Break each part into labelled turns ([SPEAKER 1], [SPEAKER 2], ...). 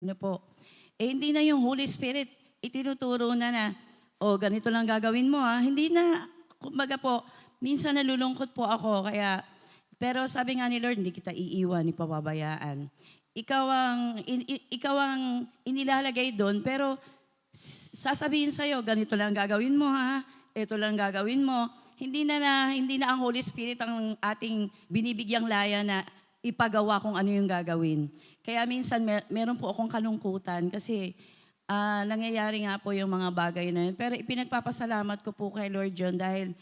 [SPEAKER 1] Ano po. Eh, hindi na yung Holy Spirit itinuturo na, "O, ganito lang gagawin mo, ha." Hindi na. Kumbaga po, minsan nalulungkot po ako kaya pero sabi nga ni Lord, "Hindi kita iiwan ni pababayaan." Ikaw ang inilalagay do'n pero sasabihin sa'yo, "Ganito lang gagawin mo, ha. Ito lang gagawin mo." Hindi na ang Holy Spirit ang ating binibigyang laya na ipagawa kung ano yung gagawin. Kaya minsan meron po akong kalungkutan kasi, nangyayari nga po yung mga bagay na yun. Pero ipinagpapasalamat ko po kay Lord yun dahil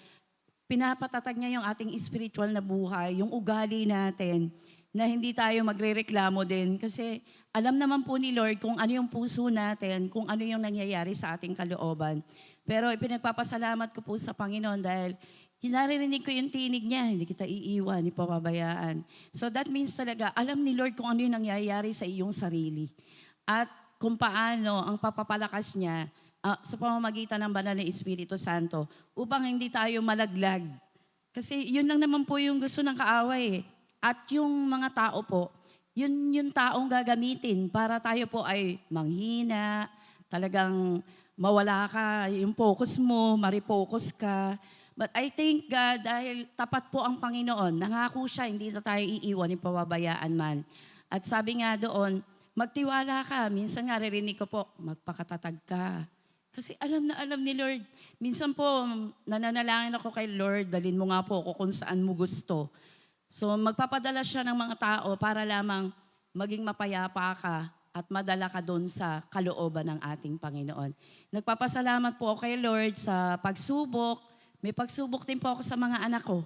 [SPEAKER 1] pinapatatag niya yung ating spiritual na buhay, yung ugali natin, na hindi tayo magrereklamo din. Kasi alam naman po ni Lord kung ano yung puso natin, kung ano yung nangyayari sa ating kalooban. Pero ipinagpapasalamat ko po sa Panginoon dahil naririnig ko yung tinig niya, hindi kita iiwan, ni pababayaan. So that means talaga, alam ni Lord kung ano yung nangyayari sa iyong sarili. At kung paano ang papapalakas niya sa pamamagitan ng banal na Espiritu Santo upang hindi tayo malaglag. Kasi yun lang naman po yung gusto ng kaaway eh. At yung mga tao po, yun yung taong gagamitin para tayo po ay manghina, talagang mawala ka, yung focus mo, maripokus ka. But I thank God dahil tapat po ang Panginoon. Nangako siya, hindi na tayo iiwan, ipababayaan man. At sabi nga doon, magtiwala ka. Minsan nga ririnig ko po, magpakatatag ka. Kasi alam na alam ni Lord. Minsan po, nananalangin ako kay Lord, dalin mo nga po ako kung saan mo gusto. So magpapadala siya ng mga tao para lamang maging mapayapa ka at madala ka doon sa kalooban ng ating Panginoon. Nagpapasalamat po ako kay Lord sa pagsubok. May pagsubok din po ako sa mga anak ko,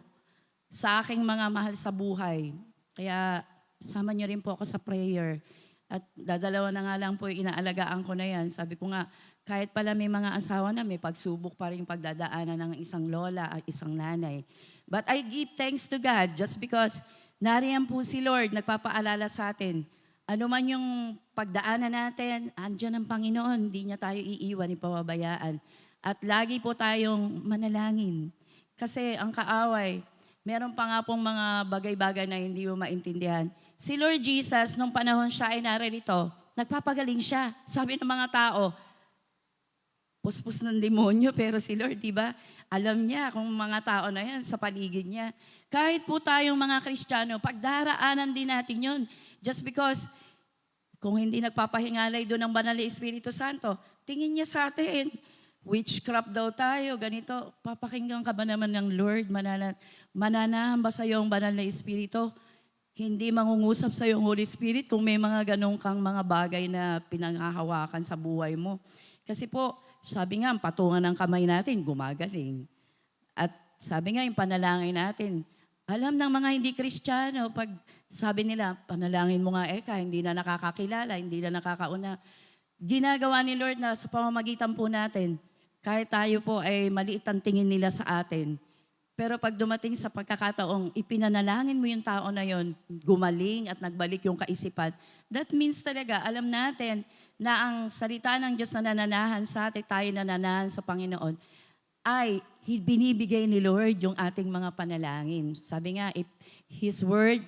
[SPEAKER 1] sa aking mga mahal sa buhay. Kaya sama niyo rin po ako sa prayer. At dadalawa na nga lang po yung inaalagaan ko na yan. Sabi ko nga, kahit pala may mga asawa na, may pagsubok pa rin pagdadaanan ng isang lola at isang nanay. But I give thanks to God just because nariyan po si Lord, nagpapaalala sa atin. Ano man yung pagdaanan natin, andyan ang Panginoon, hindi niya tayo iiwan, ipababayaan. At lagi po tayong manalangin. Kasi ang kaaway, meron pa nga pong mga bagay-bagay na hindi mo maintindihan. Si Lord Jesus, nung panahon siya ay narito, nagpapagaling siya. Sabi ng mga tao, puspos ng demonyo, pero si Lord, di ba, alam niya kung mga tao na yan sa paligid niya. Kahit po tayong mga Kristiyano, pagdaraanan din natin yun. Just because, kung hindi nagpapahingalay doon ng Banal na Espiritu Santo, tingin niya sa atin, witchcraft daw tayo, ganito. Papakinggan ka ba naman ng Lord? Mananahan ba sa iyo ang Banal na Espiritu? Hindi mangungusap sa iyo ang Holy Spirit kung may mga ganong kang mga bagay na pinanghahawakan sa buhay mo. Kasi po, sabi nga, ang patungan ng kamay natin, gumagaling. At sabi nga, yung panalangin natin, alam ng mga hindi Kristiyano, pag sabi nila, panalangin mo nga eka, hindi na nakakakilala, hindi na nakakauna. Ginagawa ni Lord na sa pamamagitan po natin, kahit tayo po ay maliit ang tingin nila sa atin, pero pag dumating sa pagkakataong ipinanalangin mo yung tao na yon, gumaling at nagbalik yung kaisipan, that means talaga, alam natin na ang salita ng Diyos na nananahan sa atin, tayo nananahan sa Panginoon, ay binibigay ni Lord yung ating mga panalangin. Sabi nga, if His word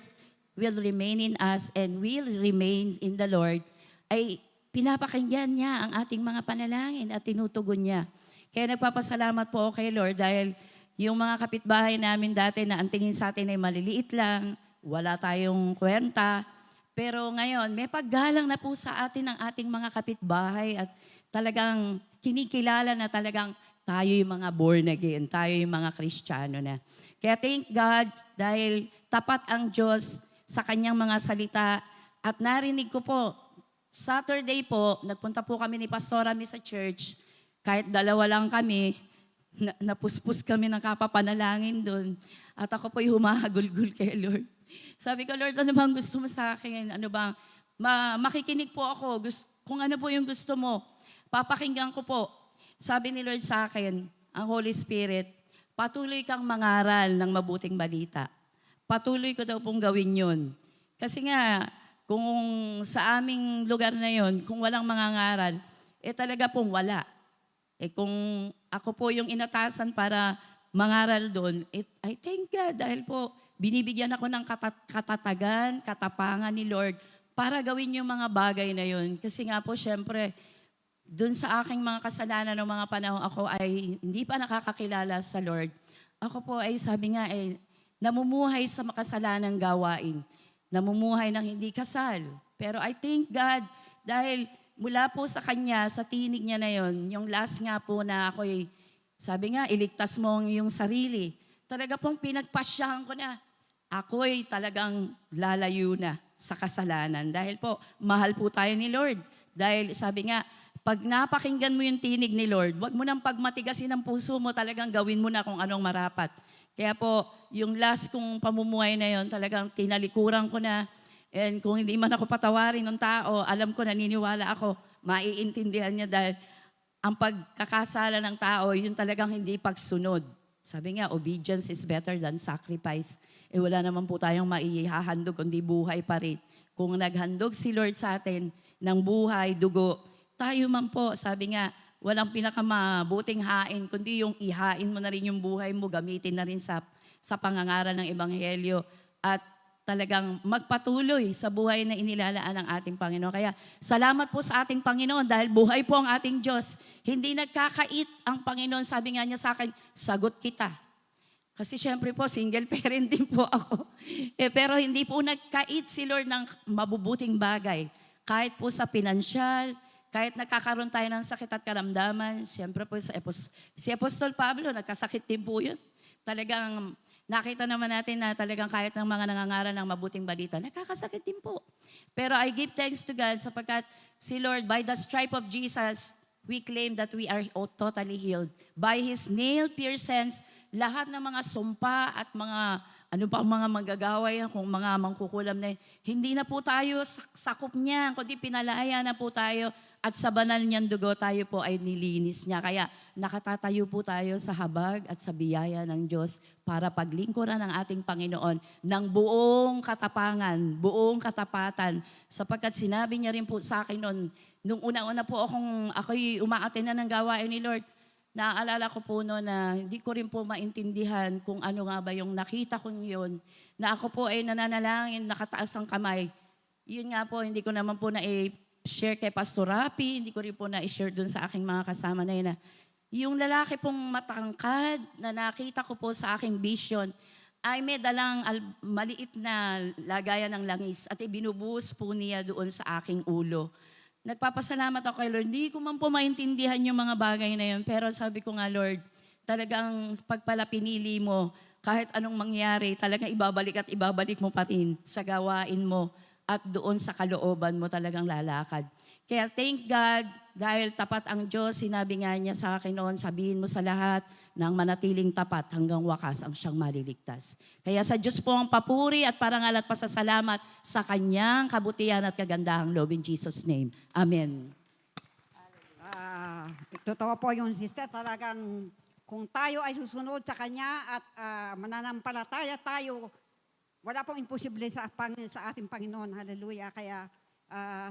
[SPEAKER 1] will remain in us and will remain in the Lord, ay pinapakinggan niya ang ating mga panalangin at tinutugon niya. Kaya nagpapasalamat po ako kay Lord dahil yung mga kapitbahay namin dati na ang tingin sa atin ay maliliit lang, wala tayong kwenta, pero ngayon, may paggalang na po sa atin ng ating mga kapitbahay at talagang kinikilala na talagang tayo yung mga born again, tayo yung mga Kristiyano na. Kaya thank God dahil tapat ang Diyos sa kanyang mga salita at narinig ko po, Saturday po, nagpunta po kami ni Pastor Ami sa church, kahit dalawa lang kami, napuspos kami ng kapapanalangin doon. At ako po'y humahagulgul kay Lord. Sabi ko, Lord, ano bang gusto mo sa akin? Ano bang, makikinig po ako. Kung ano po yung gusto mo, papakinggan ko po. Sabi ni Lord sa akin, ang Holy Spirit, patuloy kang mangaral ng mabuting balita. Patuloy ko daw pong gawin yun. Kasi nga, kung sa aming lugar na yon, kung walang mangangaral, talaga pong wala. Kung ako po yung inatasan para mangaral doon, I thank God dahil po binibigyan ako ng katatagan, katapangan ni Lord para gawin yung mga bagay na yun. Kasi nga po, syempre, dun sa aking mga kasalanan ng mga panahon ako ay hindi pa nakakakilala sa Lord. Ako po ay sabi nga namumuhay sa makasalanang gawain. Namumuhay ng hindi kasal. Pero I thank God dahil mula po sa Kanya, sa tinig niya na yon, yung last nga po na ako'y, sabi nga, iligtas mo ang iyong sarili. Talaga pong pinagpasyahan ko na ako'y talagang lalayo na sa kasalanan. Dahil po, mahal po tayo ni Lord. Dahil sabi nga, pag napakinggan mo yung tinig ni Lord, wag mo nang pagmatigasin ang puso mo, talagang gawin mo na kung anong marapat. Kaya po, yung last kong pamumuhay na yon, talagang tinalikuran ko na. And kung hindi man ako patawarin ng tao, alam ko, naniniwala ako, maiintindihan niya dahil ang pagkakasala ng tao, yun talagang hindi pagsunod. Sabi nga, obedience is better than sacrifice. Wala naman po tayong maihahandog, kundi buhay pa rin. Kung naghandog si Lord sa atin ng buhay, dugo, tayo man po, sabi nga, walang pinakamabuting hain, kundi yung ihain mo na rin yung buhay mo, gamitin na rin sa pangangaral ng Ebanghelyo at talagang magpatuloy sa buhay na inilalaan ng ating Panginoon. Kaya salamat po sa ating Panginoon dahil buhay po ang ating Diyos. Hindi nagkakait ang Panginoon. Sabi nga niya sa akin, sagot kita. Kasi syempre po, single parent din po ako. Pero hindi po nagkait si Lord ng mabubuting bagay. Kahit po sa pinansyal, kahit nakakaroon tayo ng sakit at karamdaman, syempre po si Apostol Pablo, nagkasakit din po yun. Talagang nakita naman natin na talagang kahit ng mga nangangaral ng mabuting balita, nakakasakit din po. Pero I give thanks to God sapagkat si Lord, by the stripe of Jesus, we claim that we are totally healed. By His nail-pierced hands, lahat ng mga sumpa at mga ano pa ang mga manggagaway, kung mga mangkukulam na hindi na po tayo sakop niya, kundi pinalaya na po tayo at sa banal niyang dugo tayo po ay nilinis niya. Kaya nakatatayo po tayo sa habag at sa biyaya ng Diyos para paglingkuran ng ating Panginoon ng buong katapangan, buong katapatan. Sapagkat sinabi niya rin po sa akin noon, nung una-una po ako'y umaattend na ng gawain ni Lord, naaalala ko po noon na hindi ko rin po maintindihan kung ano nga ba yung nakita kong yun, na ako po ay nananalangin, nakataas ang kamay. Yun nga po, hindi ko naman po na-share kay Pastor Rapi, hindi ko rin po na-share dun sa aking mga kasama na yun na yung lalaki pong matangkad na nakita ko po sa aking vision ay may dalang maliit na lagayan ng langis at ibinubuhos po niya doon sa aking ulo. Nagpapasalamat ako kay Lord. Hindi ko man po maintindihan yung mga bagay na yun. Pero sabi ko nga, Lord, talagang pagpala pinili mo, kahit anong mangyari, talagang ibabalik mo pa rin sa gawain mo at doon sa kalooban mo talagang lalakad. Kaya thank God, dahil tapat ang Diyos, sinabi nga niya sa akin noon, sabihin mo sa lahat ng manatiling tapat hanggang wakas ang siyang maliligtas. Kaya sa Diyos po ang papuri at parangal at pasasalamat sa Kanyang kabutihan at kagandahang loob in Jesus' name. Amen.
[SPEAKER 2] Totoo po yung sister, talagang kung tayo ay susunod sa Kanya at mananampalataya tayo, wala pong imposible sa ating Panginoon. Hallelujah. Kaya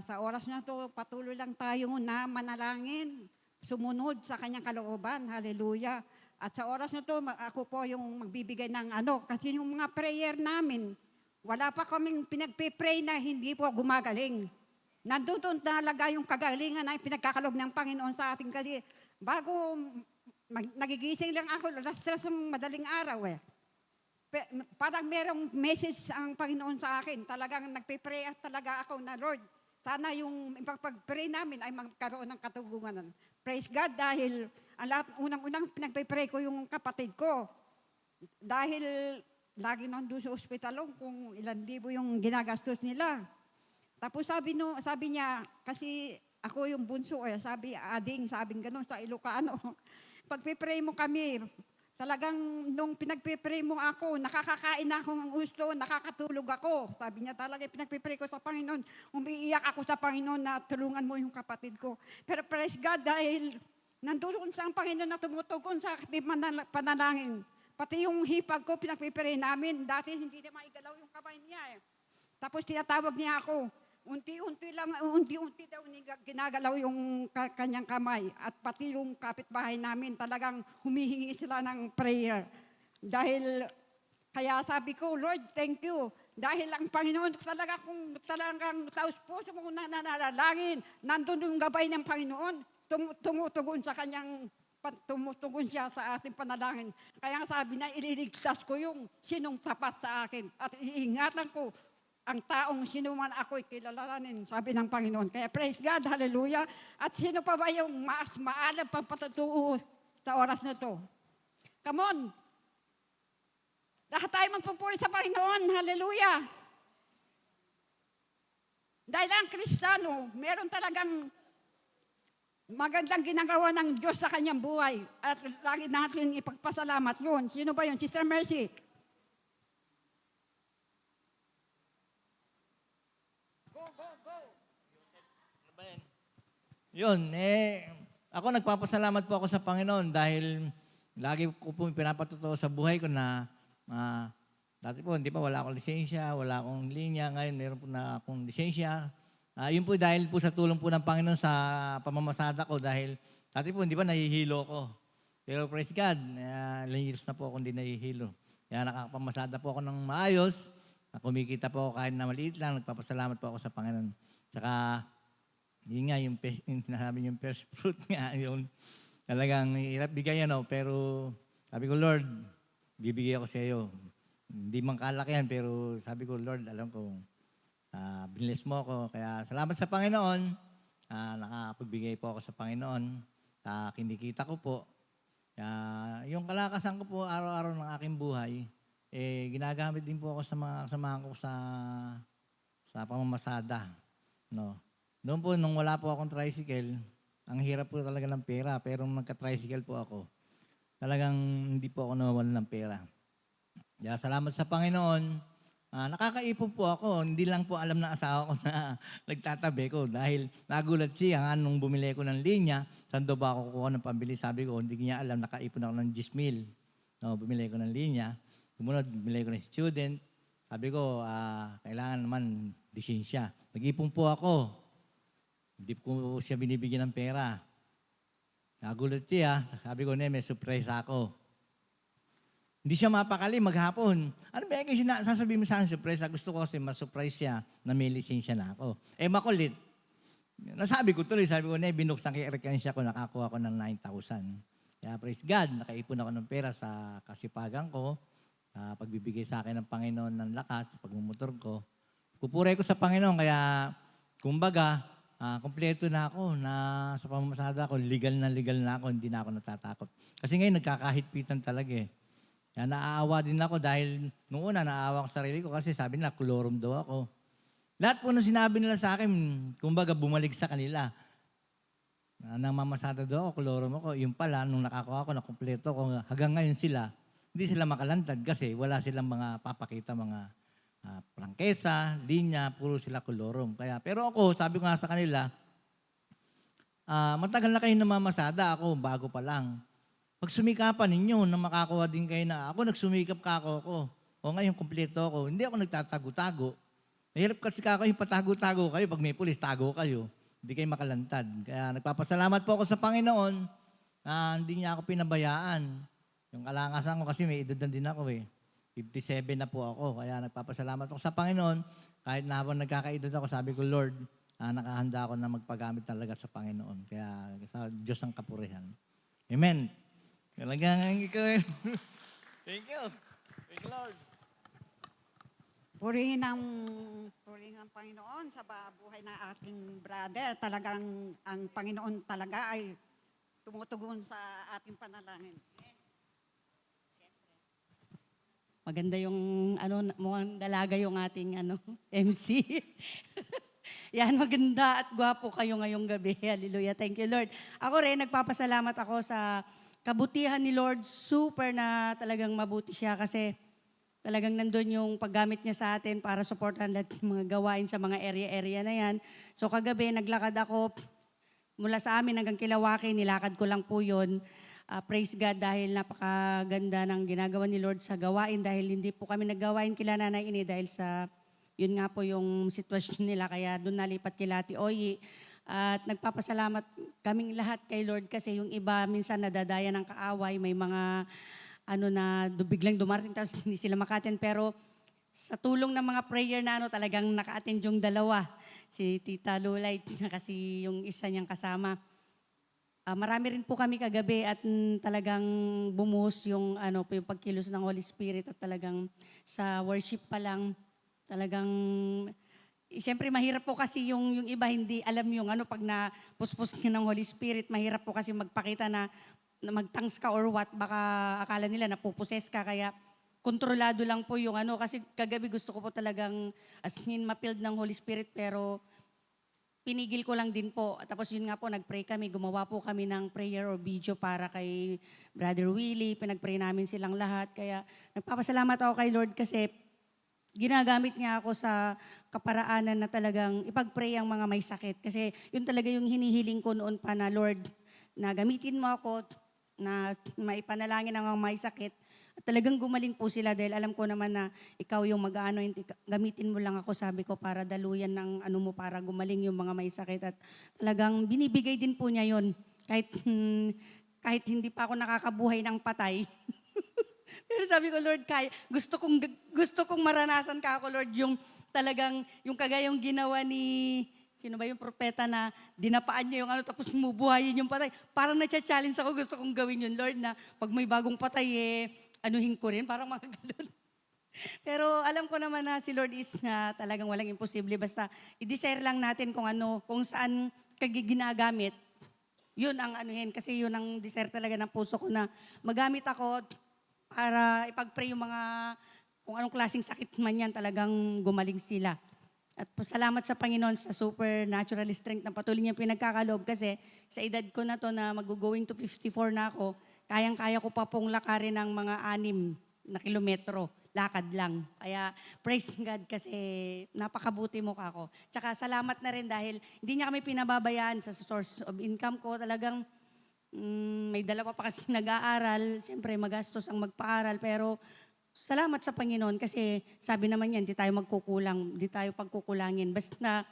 [SPEAKER 2] sa oras na to, patuloy lang tayo na manalangin, sumunod sa Kanyang kalooban. Hallelujah. At sa oras na to, ako po yung magbibigay ng kasi yung mga prayer namin, wala pa kaming pinagpipray na hindi po gumagaling. Nandun talaga yung kagalingan na pinagkakalob ng Panginoon sa atin kasi bago nagigising lang ako, alas 3 ng madaling araw parang merong message ang Panginoon sa akin. Talagang nagpipray talaga ako na Lord, sana yung pag-pray namin ay magkaroon ng katugungan. Praise God dahil ang lahat, unang-unang pinagpipray ko yung kapatid ko. Dahil lagi nandun sa ospital kung ilan libo yung ginagastos nila. Tapos sabi niya, kasi ako yung bunso, sabing ganun sa Ilocano. Pagpipray mo kami, talagang nung pinagpipray mo ako, nakakakain ako ng gusto, nakakatulog ako. Sabi niya talaga, pinagpipray ko sa Panginoon, umiiyak ako sa Panginoon na tulungan mo yung kapatid ko. Pero praise God dahil nandoon sa Panginoon na tumutugon sa aking panalangin. Pati yung hipag ko, pinagpipray namin. Dati hindi na maigalaw yung kamay niya Tapos tinatawag niya ako. Unti-unti daw ginagalaw yung kanyang kamay. At pati yung kapitbahay namin, talagang humihingi sila ng prayer. Dahil, kaya sabi ko, Lord, thank you. Dahil ang Panginoon talaga kung talagang taos puso mo nananalangin, nandun yung gabay ng Panginoon, tumutugon sa kanyang tumutugon siya sa ating panalangin. Kaya nga sabi na, ililigtas ko yung sinong tapat sa akin at iingatan ko ang taong sino man ako'y kilalanin, sabi ng Panginoon. Kaya praise God, hallelujah. At sino pa ba yung mas maalam pang patutuo sa oras na to? Come on! Lahat tayo magpupuri sa Panginoon, hallelujah. Dahil ang Kristiyano, meron talagang magandang ginagawa ng Diyos sa kanyang buhay. At lagi natin ipagpasalamat yun. Sino ba yun? Sister Mercy. Go, go, go.
[SPEAKER 3] Yun, ako nagpapasalamat po ako sa Panginoon dahil lagi ko po pinapatutuo sa buhay ko na dati po, hindi pa, wala akong lisensya, wala akong linya. Ngayon, meron po na akong lisensya. Yun po dahil po sa tulong po ng Panginoon sa pamamasada ko dahil dati po, hindi ba, nahihilo ko. Pero praise God, ilang years na po ako hindi nahihilo. Kaya nakakapamasada po ako ng maayos. Kumikita po ako kahit na maliit lang. Nagpapasalamat po ako sa Panginoon. Tsaka, yun nga, yung sinasabi yung first fruit nga, yun. Talagang hirap bigay pero sabi ko, Lord, bibigay ako sa iyo. Hindi man kalakihan, pero sabi ko, Lord, alam ko, binless mo ako. Kaya salamat sa Panginoon. Nakapagbigay po ako sa Panginoon. Kinikita ko po. Yung kalakasan ko po araw-araw ng aking buhay, ginagamit din po ako sa mga kasamahan ko sa pamamasada. No. Noon po, nung wala po akong tricycle, ang hirap po talaga ng pera. Pero nung nagka-tricycle po ako, talagang hindi po ako nawawalan ng pera. Kaya salamat sa Panginoon. Nakakaipon po ako. Hindi lang po alam ng asawa ko na nagtatabi ko dahil nagulat siya nung bumili ko ng linya. Saan daw ba ako kukuha ng pambili? Sabi ko, hindi niya alam, nakaipon ako ng 10,000. No, bumili ko ng linya. Sumunod, bumili ko ng student. Sabi ko, kailangan naman lisensya. Nag-ipon po ako. Hindi ko siya binibigyan ng pera. Nagulat siya. Sabi ko, may surprise ako. Hindi siya mapakali maghapon. Ano ba yung sasabihin mo sa akin surprise? Gusto ko kasi ma-surprise siya na may lisensya na ako. Makulit. Nasabi ko tuloy, sabi ko, binuksan kay Erikansya ko, nakakuha ko ng 9,000. Kaya praise God, nakaipon ako ng pera sa kasipagan ko, pagbibigay sa akin ng Panginoon ng lakas, sa pagmumotor ko. Pupuri ko sa Panginoon, kaya kumbaga, kompleto na ako, na sa pamamasada ko, legal na ako, hindi na ako natatakot. Kasi ngayon, nagkakahitpitan talaga Kaya naaawa din ako dahil noong una, naaawa ko sa sarili ko kasi sabi nila, kulorum daw ako. Lahat po na sinabi nila sa akin, kumbaga bumalik sa kanila. Nang mamasada daw ako, kulorum ako. Yung pala, nung nakakuha ko, nakumpleto ko, hanggang ngayon sila, hindi sila makalantad kasi wala silang mga papakita, mga prangkesa, linya, puro sila kulorum. Pero ako, sabi ko nga sa kanila, matagal na kayo namamasada, ako bago pa lang. Pagsumikapan ninyo na makakuha din kayo na ako, nagsumikap ka ako. O ngayon, kumpleto ako. Hindi ako nagtatago-tago. Mahirap kasi kayo, patago-tago kayo. Pag may pulis, tago kayo. Hindi kayo makalantad. Kaya nagpapasalamat po ako sa Panginoon na hindi niya ako pinabayaan. Yung kalangasan ko kasi may edad na din ako 57 na po ako. Kaya nagpapasalamat ako sa Panginoon. Kahit na habang nagkakaedad ako, sabi ko, Lord, nakahanda ako na magpagamit talaga sa Panginoon. Kaya sa Diyos ang kapurihan. Amen. Talagang ikaw. Thank you. Thank you, Lord.
[SPEAKER 2] Purihin ng Panginoon sa buhay ng ating brother. Talagang ang Panginoon talaga ay tumutugon sa ating panalangin.
[SPEAKER 1] Maganda yung mukhang dalaga yung ating MC. Yan, maganda at gwapo kayo ngayong gabi. Hallelujah. Thank you, Lord. Ako rin, nagpapasalamat ako sa kabutihan ni Lord. Super na talagang mabuti siya kasi talagang nandun yung paggamit niya sa atin para supportan lahat ng mga gawain sa mga area-area na yan. So kagabi, naglakad ako mula sa amin hanggang Kilawaki. Nilakad ko lang po yun. Praise God dahil napakaganda ng ginagawa ni Lord sa gawain dahil hindi po kami naggawain kila Nanay Ini dahil sa yun nga po yung sitwasyon nila kaya doon nalipat kila Ate Oyi. At nagpapasalamat kaming lahat kay Lord kasi yung iba minsan nadadaya ng kaaway, may mga biglang dumarating tapos hindi sila makaten pero
[SPEAKER 4] sa tulong ng mga prayer na talagang naka-attend yung dalawa. Si Tita Lulay at si yung isa niyang kasama. Marami rin po kami kagabi at talagang bumuhos yung yung pagkilos ng Holy Spirit at talagang sa worship pa lang talagang siyempre mahirap po kasi yung iba hindi alam yung pag napuspos ka ng Holy Spirit, mahirap po kasi magpakita na mag-thanks ka or what, baka akala nila napuposes ka kaya kontrolado lang po yung kasi kagabi gusto ko po talagang as in ma-filled ng Holy Spirit pero pinigil ko lang din po. Tapos yun nga po, nag-pray kami. Gumawa po kami ng prayer or video para kay Brother Willie. Pinag-pray namin silang lahat. Kaya nagpapasalamat ako kay Lord kasi ginagamit niya ako sa kaparaanan na talagang ipag-pray ang mga may sakit. Kasi yun talaga yung hinihiling ko noon pa na, Lord, na gamitin mo ako na maipanalangin ang mga may sakit. At talagang gumaling po sila dahil alam ko naman na ikaw yung gamitin mo lang ako, sabi ko, para daluyan ng mo para gumaling yung mga may sakit. At talagang binibigay din po niya yon kahit hindi pa ako nakakabuhay ng patay. Pero sabi ko, Lord, gusto kong maranasan ka ako, Lord, yung talagang, yung kagayang ginawa ni, sino ba yung propeta na dinapaan niya yung tapos mubuhayin yung patay. Parang na-challenge ako, gusto kong gawin yun, Lord, na pag may bagong patay, anuhin ko rin, parang mga ganun. Pero alam ko naman na si Lord is talagang walang imposible. Basta i-desire lang natin kung saan ginagamit. Yun ang anuhin. Kasi yun ang desire talaga ng puso ko na magamit ako para ipag-pray yung mga kung anong klaseng sakit man yan, talagang gumaling sila. At salamat sa Panginoon sa supernatural strength na patuloy niya pinagkakaloob kasi sa edad ko na to na mag-going to 54 na ako, kayang-kaya ko pa pong lakarin ng mga 6 na kilometro, lakad lang. Kaya praise God kasi napakabuti mo ka ako. Tsaka salamat na rin dahil hindi niya kami pinababayaan sa source of income ko. Talagang may dalawa pa kasi nag-aaral. Siyempre magastos ang magpaaral pero salamat sa Panginoon kasi sabi naman niya, hindi tayo magkukulang, hindi tayo pagkukulangin. Basta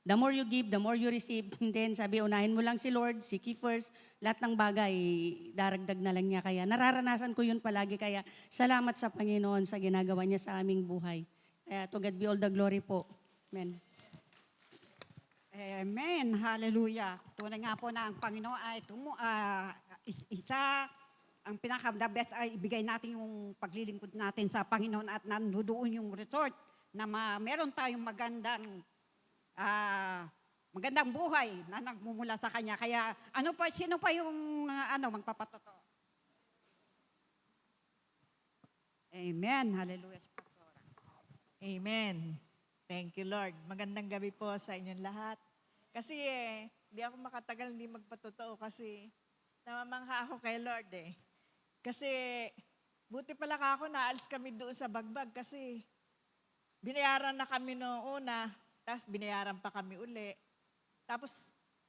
[SPEAKER 4] the more you give, the more you receive. And then sabi, unahin mo lang si Lord, seek ye first. Lahat ng bagay, daragdag na lang niya. Kaya nararanasan ko yun palagi. Kaya salamat sa Panginoon sa ginagawa niya sa aming buhay. Kaya to God be all the glory po. Amen.
[SPEAKER 2] Amen. Hallelujah. Tunay nga po na ang Panginoon ay isa, ang pinaka-the best ay ibigay natin yung paglilingkod natin sa Panginoon at nandoon yung resort na meron tayong magandang buhay na nagmumula sa Kanya. Kaya sino pa yung magpapatotoo? Amen. Hallelujah. Pastora.
[SPEAKER 5] Amen. Thank you, Lord. Magandang gabi po sa inyong lahat. Kasi hindi ako makatagal hindi magpatotoo kasi namamangha ako kay Lord Kasi buti pala ako naalis kami doon sa Bagbag kasi binayaran na kami noong una, tapos binayaran pa kami uli. Tapos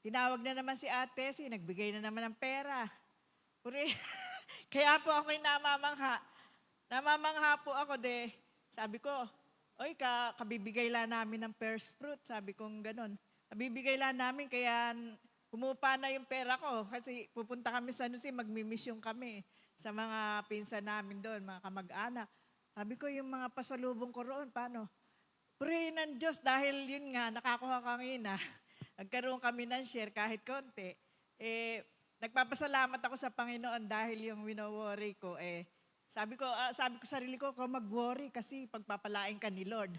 [SPEAKER 5] tinawag na naman si ate, nagbigay na naman ng pera. Kaya po ako'y namamangha. Namamangha po ako sabi ko, oy, kabibigay lang namin ng first fruit. Sabi kong ganun. Kabibigay lang namin, kaya humupa na yung pera ko. Kasi pupunta kami sa magmi-mission kami sa mga pinsan namin doon, mga kamag-anak. Sabi ko, yung mga pasalubong ko roon, paano? Pray ng Diyos dahil yun nga, nakakuha kami na. Nagkaroon kami ng share kahit konti. Nagpapasalamat ako sa Panginoon dahil yung wino-worry ko, sabi ko sarili ko, kung mag-worry kasi pagpapalain ka ni Lord.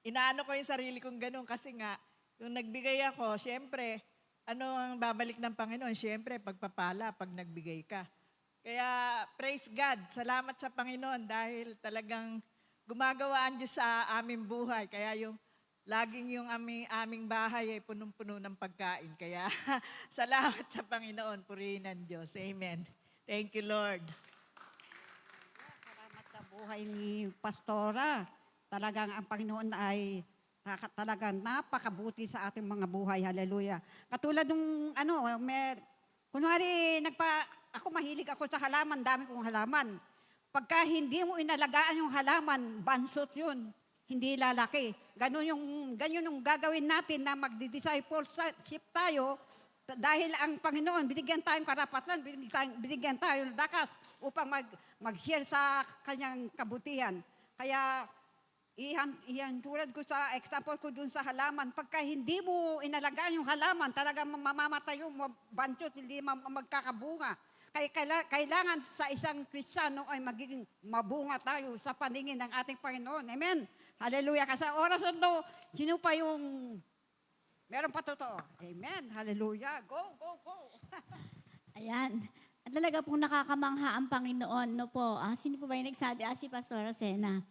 [SPEAKER 5] Inaano ko yung sarili kong ganun kasi nga, yung nagbigay ako, syempre, ano ang babalik ng Panginoon? Syempre, pagpapala pag nagbigay ka. Kaya, praise God, salamat sa Panginoon dahil talagang gumagawa ang Diyos sa aming buhay. Kaya laging yung aming bahay ay punong-puno ng pagkain. Kaya, salamat sa Panginoon, purihin ng Diyos. Amen. Thank you, Lord.
[SPEAKER 2] Salamat sa buhay ni Pastora. Talagang ang Panginoon ay talagang napakabuti sa ating mga buhay. Hallelujah. Katulad nung kunwari ako mahilig ako sa halaman, dami kong halaman. Pagka hindi mo inalagaan yung halaman, bansot yun. Hindi lalaki. Ganyan yung gagawin natin na magdi-discipleship tayo dahil ang Panginoon, binigyan tayong karapatan, binigyan tayo ng lakas upang mag-share sa kanyang kabutihan. Kaya Iyan tulad ko sa example ko dun sa halaman, pagka hindi mo inalagaan yung halaman, talaga mamamatay yung banchot, hindi magkakabunga. Kaya kailangan sa isang Kristiyano ay magiging mabunga tayo sa paningin ng ating Panginoon. Amen. Hallelujah. Kasi sa oras na to, sino pa yung meron pa totoo? Amen. Hallelujah. Go, go, go.
[SPEAKER 6] Ayan. At talaga pong nakakamangha ang Panginoon. No po. Sino po ba yung nagsabi? Si Pastor Rosena.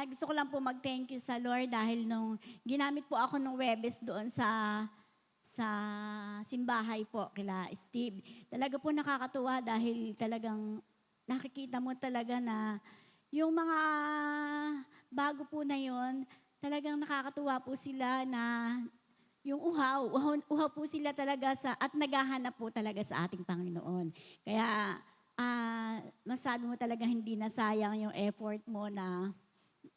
[SPEAKER 6] Gusto ko lang po mag-thank you sa Lord dahil nung ginamit po ako ng Webes doon sa simbahay po kila Steve. Talaga po nakakatuwa dahil talagang nakikita mo talaga na yung mga bago po na yon, talagang nakakatuwa po sila na yung uhaw po sila talaga at naghahanap po talaga sa ating Panginoon. Kaya masabi mo talaga hindi na sayang yung effort mo na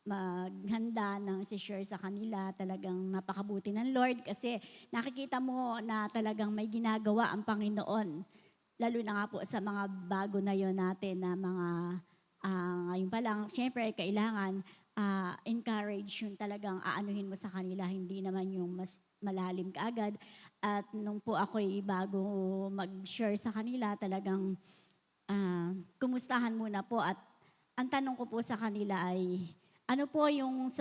[SPEAKER 6] maghanda ng share sa kanila. Talagang napakabuti ng Lord kasi nakikita mo na talagang may ginagawa ang Panginoon. Lalo na nga po sa mga bago na yon natin na mga ngayon pa lang, syempre kailangan encourage yung talagang aanuhin mo sa kanila, hindi naman yung mas malalim kaagad. At nung po ako'y bago mag-share sa kanila, talagang kumustahan muna po. At ang tanong ko po sa kanila ay, ano po yung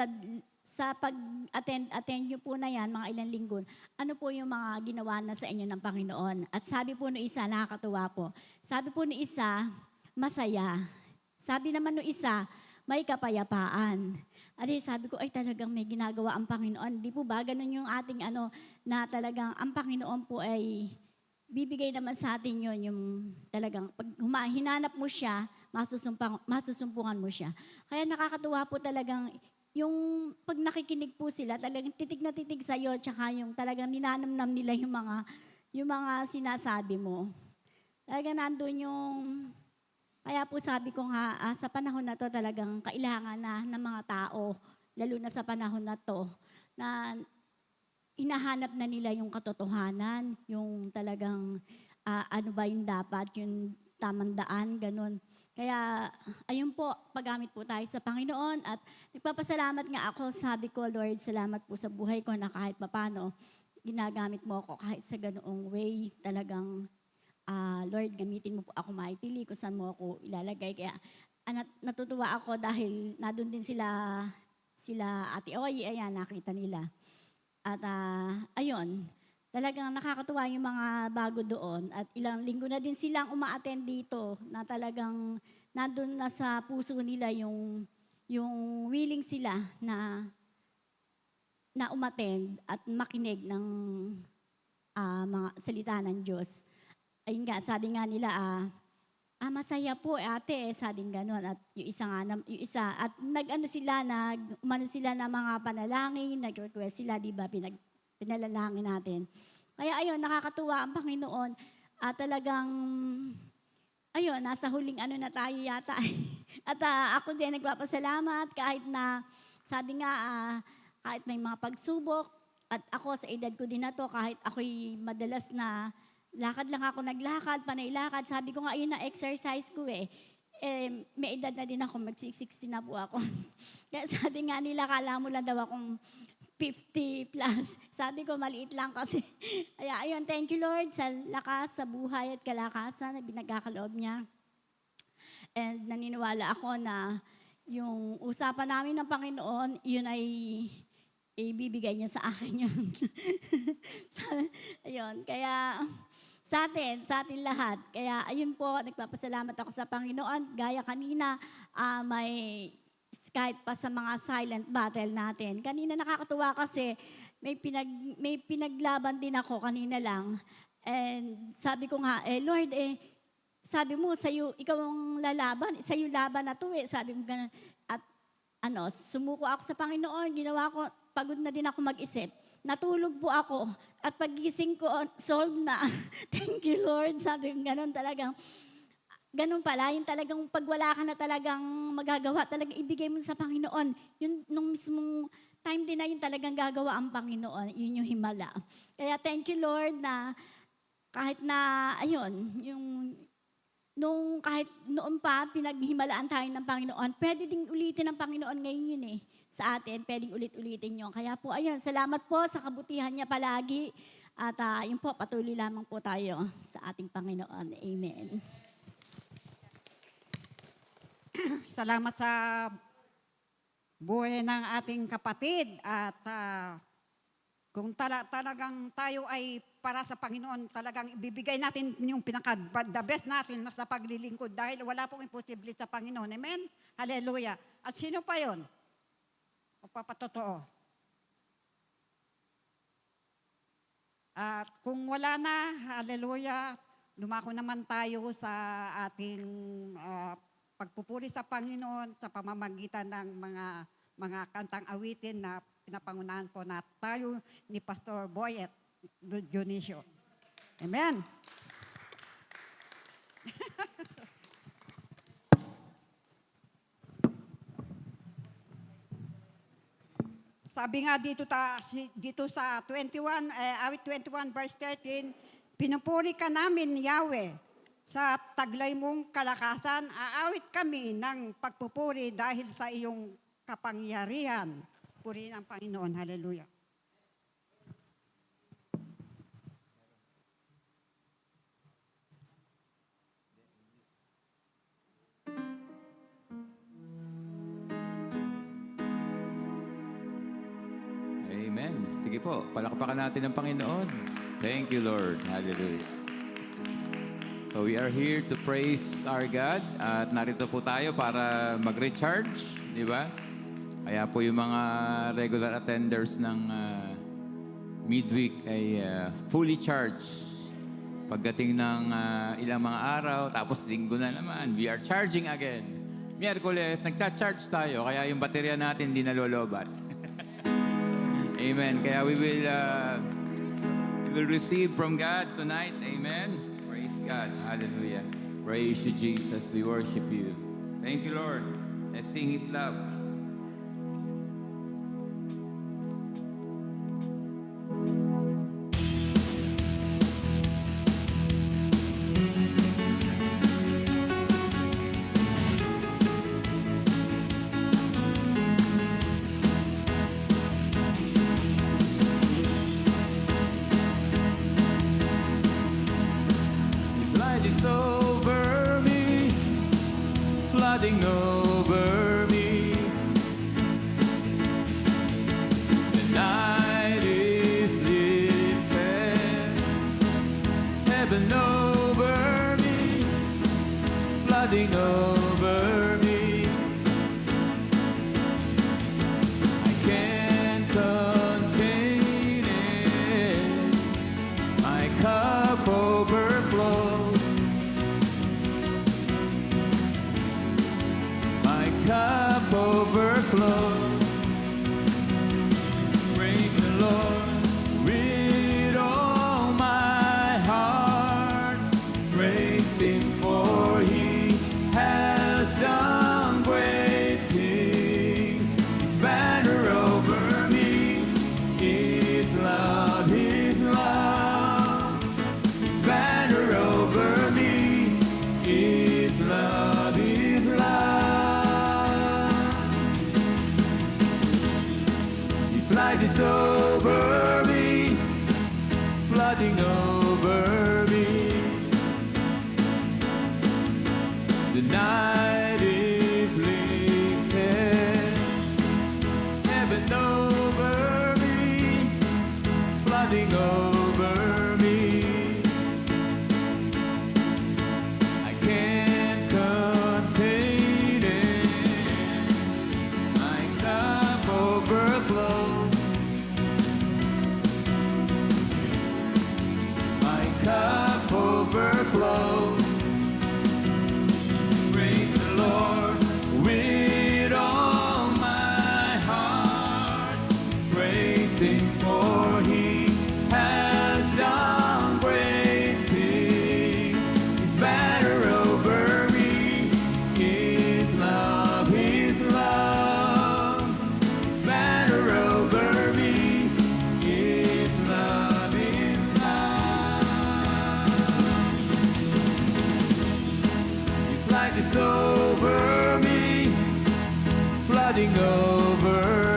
[SPEAKER 6] sa pag-attend nyo po na yan, mga ilang linggo, ano po yung mga ginawa na sa inyo ng Panginoon? At sabi po nung isa, nakakatuwa po, sabi po nung isa, masaya. Sabi naman nung isa, may kapayapaan. Sabi ko, ay talagang may ginagawa ang Panginoon. Di po ba ganun yung ating na talagang ang Panginoon po ay bibigay naman sa atin yun, yung talagang pag hinanap mo siya, masusumpungan mo siya. Kaya nakakatuwa po talagang yung pag nakikinig po sila, talagang titig na titig sa'yo, tsaka yung talagang ninanamnam nila yung mga sinasabi mo. Talagang nandun yung, kaya po sabi ko nga, sa panahon na to talagang kailangan na ng mga tao, lalo na sa panahon na to, na hinahanap na nila yung katotohanan, yung talagang ano ba yung dapat, yung tamang daan, ganun. Kaya, ayun po, paggamit po tayo sa Panginoon at nagpapasalamat nga ako, sabi ko, Lord, salamat po sa buhay ko na kahit papano, ginagamit mo ako kahit sa ganoong way, talagang, Lord, gamitin mo po ako mightily kung saan mo ako ilalagay. Kaya, natutuwa ako dahil nadun din sila Ate Oy, ayan, nakita nila. At ayun, talagang nakakatuwa yung mga bago doon at ilang linggo na din silang uma-attend dito na talagang nandun na sa puso nila yung willing sila na umattend at makinig ng mga salita ng Diyos. Ayun nga, sabi nga nila, masaya po ate, sabing gano'n. At yung isa, at umano sila na mga panalangin, nag-request sila, di ba, pinalalangin natin. Kaya ayun, nakakatuwa ang Panginoon. Talagang, ayun, nasa huling na tayo yata. At ako din nagpapasalamat kahit na, sabi nga, kahit may mga pagsubok, at ako sa edad ko din na to, kahit ako'y madalas na lakad lang ako naglakad, panaylakad. Sabi ko nga, ayun na exercise ko may edad na din ako, mag-60 na po ako. Kaya sabi nga nila, kala mo lang daw akong 50 plus. Sabi ko, maliit lang kasi. Kaya ayun, thank you Lord sa lakas, sa buhay at kalakasan na binagkakaloob niya. And naniniwala ako na yung usapan namin ng Panginoon, yun ay ibibigay niya sa akin yun. Ayun, kaya sa atin lahat. Kaya ayun po, nagpapasalamat ako sa Panginoon. Gaya kanina, may kahit pa sa mga silent battle natin. Kanina nakakatuwa kasi may pinaglaban din ako kanina lang. And sabi ko nga, Lord, sabi mo, sa'yo, ikaw ang lalaban, sa'yo laban na to sabi mo ganun. At sumuko ako sa Panginoon, ginawa ko, pagod na din ako mag-isip. Natulog po ako at pagising ko, solved na. Thank you, Lord. Sabi ko, ganun talagang, ganun pala, yung talagang pag wala ka na talagang magagawa, talagang ibigay mo sa Panginoon. Yun, nung mismong time din na yun talagang gagawa ang Panginoon, yun yung himala. Kaya thank you, Lord, na kahit na, ayun, kahit noon pa, pinaghimalaan tayo ng Panginoon, pwede ding ulitin ng Panginoon ngayon yun sa atin, pwedeng ulit-ulitin yun. Kaya po, ayun, salamat po sa kabutihan niya palagi. At yun po, patuloy lamang po tayo sa ating Panginoon. Amen.
[SPEAKER 2] Salamat sa buhay ng ating kapatid at kung talagang tayo ay para sa Panginoon, talagang ibibigay natin yung the best natin sa paglilingkod dahil wala pong imposible sa Panginoon. Amen? Hallelujah. At sino pa yon? Papatotoo. At kung wala na, hallelujah, dumako naman tayo sa ating pagpupuri sa Panginoon sa pamamagitan ng mga kantang awitin na pinapangunahan po na tayo ni Pastor Boyet Dionisio. Amen. Sabi nga dito sa 21, awit 21 verse 13, pinupuri ka namin, Yahweh, sa taglay mong kalakasan, aawit kami ng pagpupuri dahil sa iyong kapangyarihan. Purihin ang Panginoon. Hallelujah.
[SPEAKER 7] Amen. Sige po, palakpakan natin ang Panginoon. Thank you, Lord. Hallelujah. So we are here to praise our God at narito po tayo para mag-recharge, di ba? Kaya po yung mga regular attenders ng midweek ay fully charged. Pagdating ng ilang mga araw, tapos linggo na naman, we are charging again. Miyerkules, nagcha-charge tayo, kaya yung baterya natin hindi nalolobat. Amen. Kaya we will receive from God tonight. Amen. Praise God. Hallelujah. Praise you, Jesus. We worship you. Thank you, Lord. Let's sing His love. His light is over me, flooding over me. The night is lifted, heaven over me, flooding over me. I can't contain it, my cup overflows. My cup overflows. Praise the Lord with all my heart. Praise Him, for He has done great things. His banner over me, His love, His love. His banner over me, His love, His love. His light is over me, flooding over me. The night is lifted, heaven over me, flooding over me. I can't contain it, my cup overflows. My cup overflows. Praise the Lord with all my heart. Praise Him, for He has done great things. His banner over me, His love, His love. His banner over me, His love, His love. His light is over me, flooding over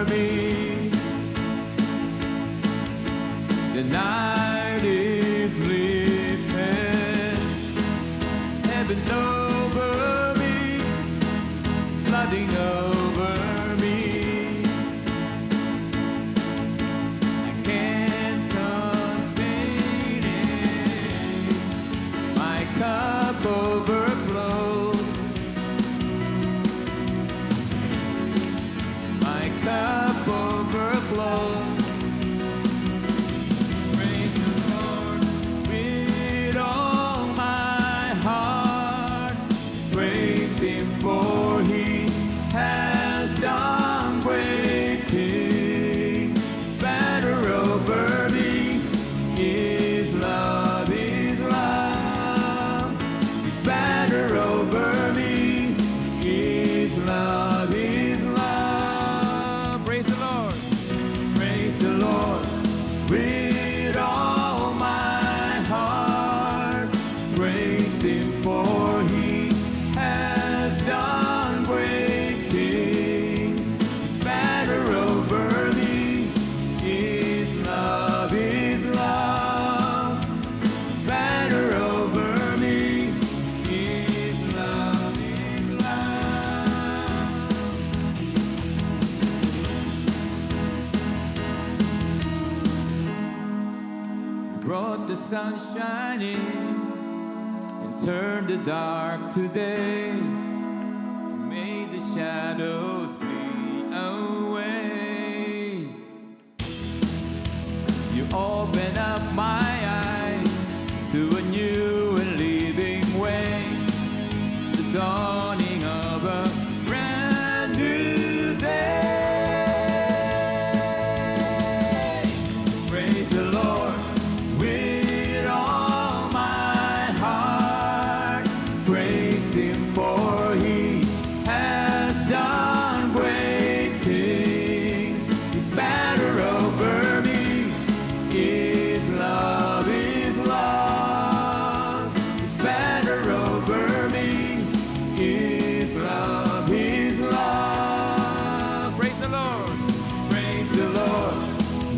[SPEAKER 7] Him, for He has done great things. Banner over me, His love, His love. Banner over me, His love, His love. Brought the sun shining and turned the dark to day. Made the shadows flee away. You open up my eyes to a new and living way. The dawning of a brand new day. Praise the Lord with all my heart. Praise Him, for He has done great things. His banner over me, His love, His love. His banner over me, His love, His love. Praise the Lord, praise the Lord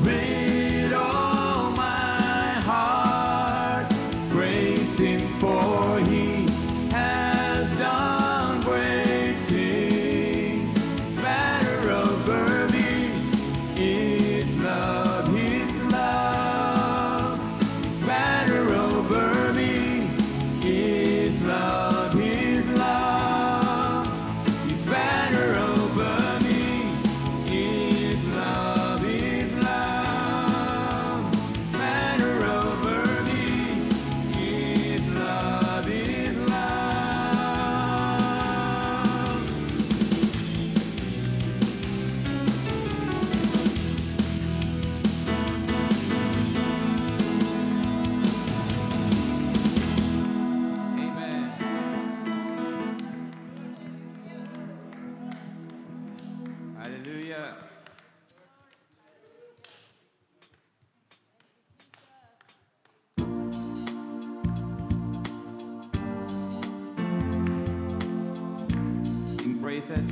[SPEAKER 7] with all my heart. Praise Him, for He has done great things. Banner over me, His love, His love. His banner over me, His love, His love. His banner over me, His love, His love. Banner over me, His love, His love. Amen. Hallelujah. Sing praises.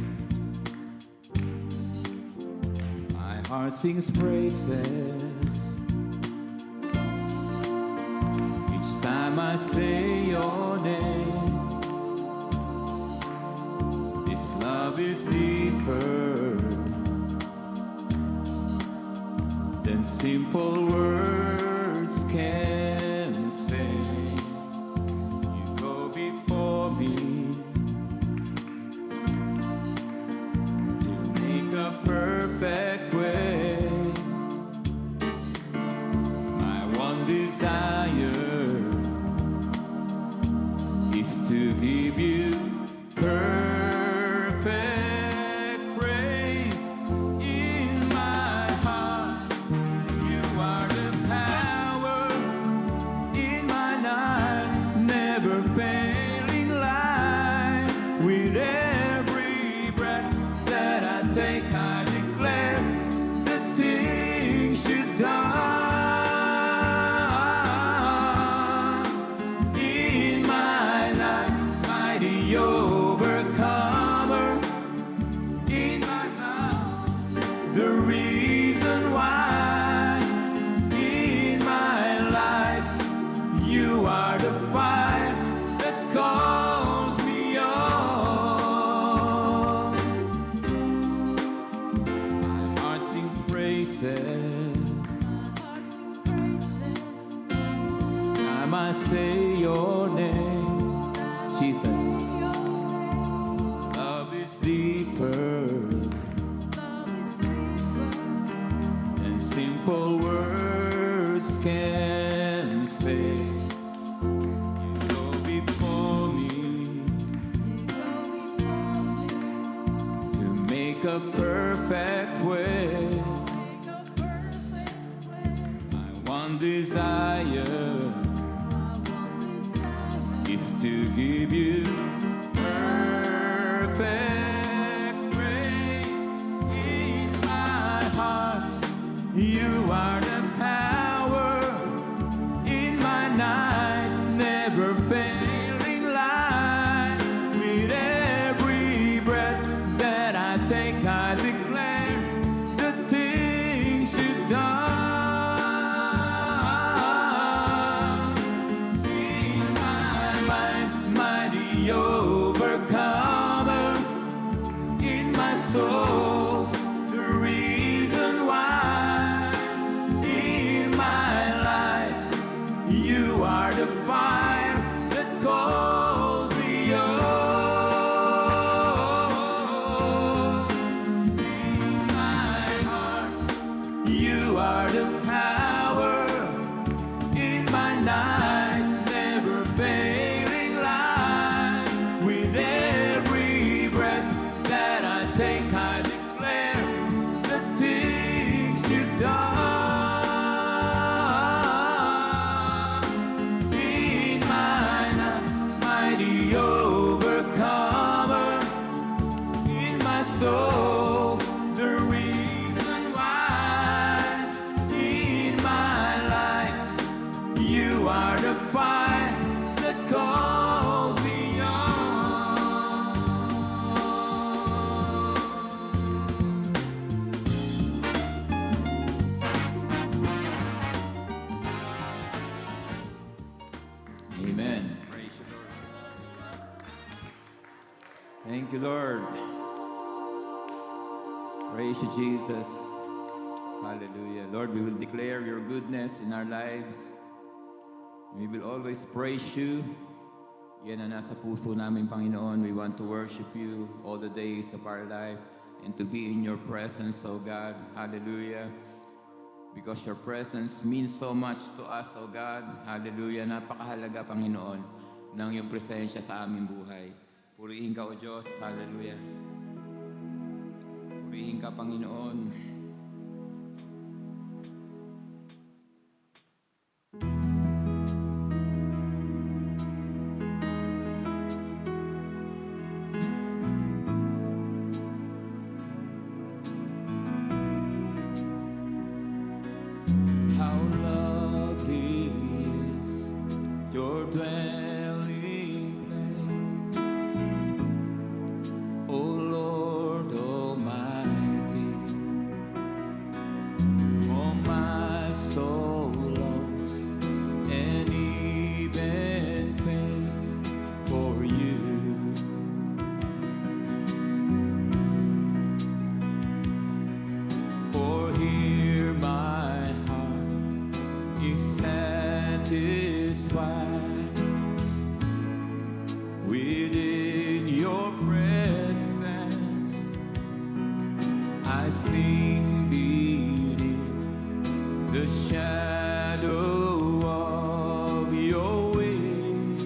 [SPEAKER 7] My heart sings praises. Each time I say your name, this love is deeper than simple words can say. You go before me to make a perfect way. My one desire is to give you perfect praise in my heart. You are the power in my life, never failing light. With every breath that I take, I declare the things you've done in my life. Mighty overcomer in my life, the reason why in my life you are the fire that calls me on. My heart sings praises. Time I say your name, Jesus. Love is deeper than simple words can say. You go before me to make a perfect way. My one desire is to give you perfect praise in my heart. You are the power in my night, never failing fire that calls me yours. In my heart, you are the power in my night, never failing light. With every breath that I take, I declare the things you've done. In my night, mighty overcomer, in my soul, the reason why. In my life, you are the fire that calls me on. Amen. Thank you, Lord. Praise you, Jesus. Hallelujah. Lord, we will declare your goodness in our lives. We will always praise you. Yan ang nasa puso namin, Panginoon. We want to worship you all the days of our life and to be in your presence, O God. Hallelujah. Because your presence means so much to us, O God. Hallelujah. Napakahalaga, Panginoon, ng iyong presensya sa aming buhay. Purihin ka, O Diyos. Hallelujah. Purihin ka, Panginoon. How lovely is your dwelling place, O Lord Almighty. Oh, my soul longs and even faints for you. For here my heart is satisfied within your presence. I sing beneath the shadow of your wings.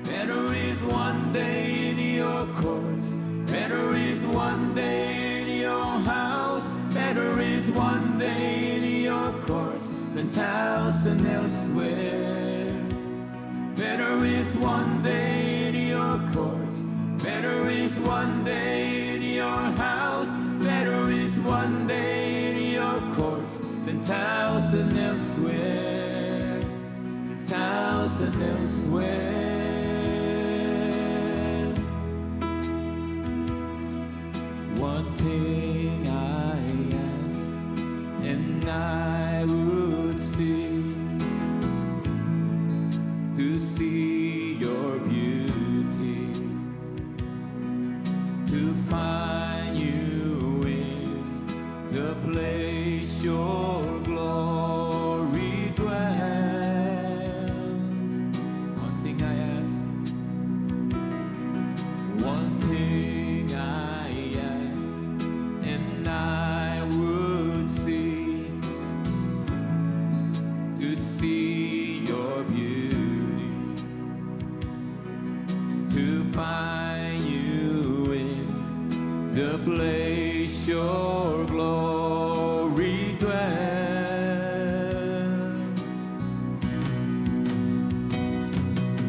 [SPEAKER 7] Better is one day in your courts. Better is one day in your house. Better is one day in your courts than 1,000 elsewhere. Better is one day in your courts. Better is one day in your house. Better is one day in your courts than 1,000 elsewhere. Than 1,000 elsewhere. One thing I ask, and I would seek to see your beauty, to find you in the place your glory dwells. One thing I ask, one thing I ask, and I would seek to see your beauty, to find you in the place your glory dwells.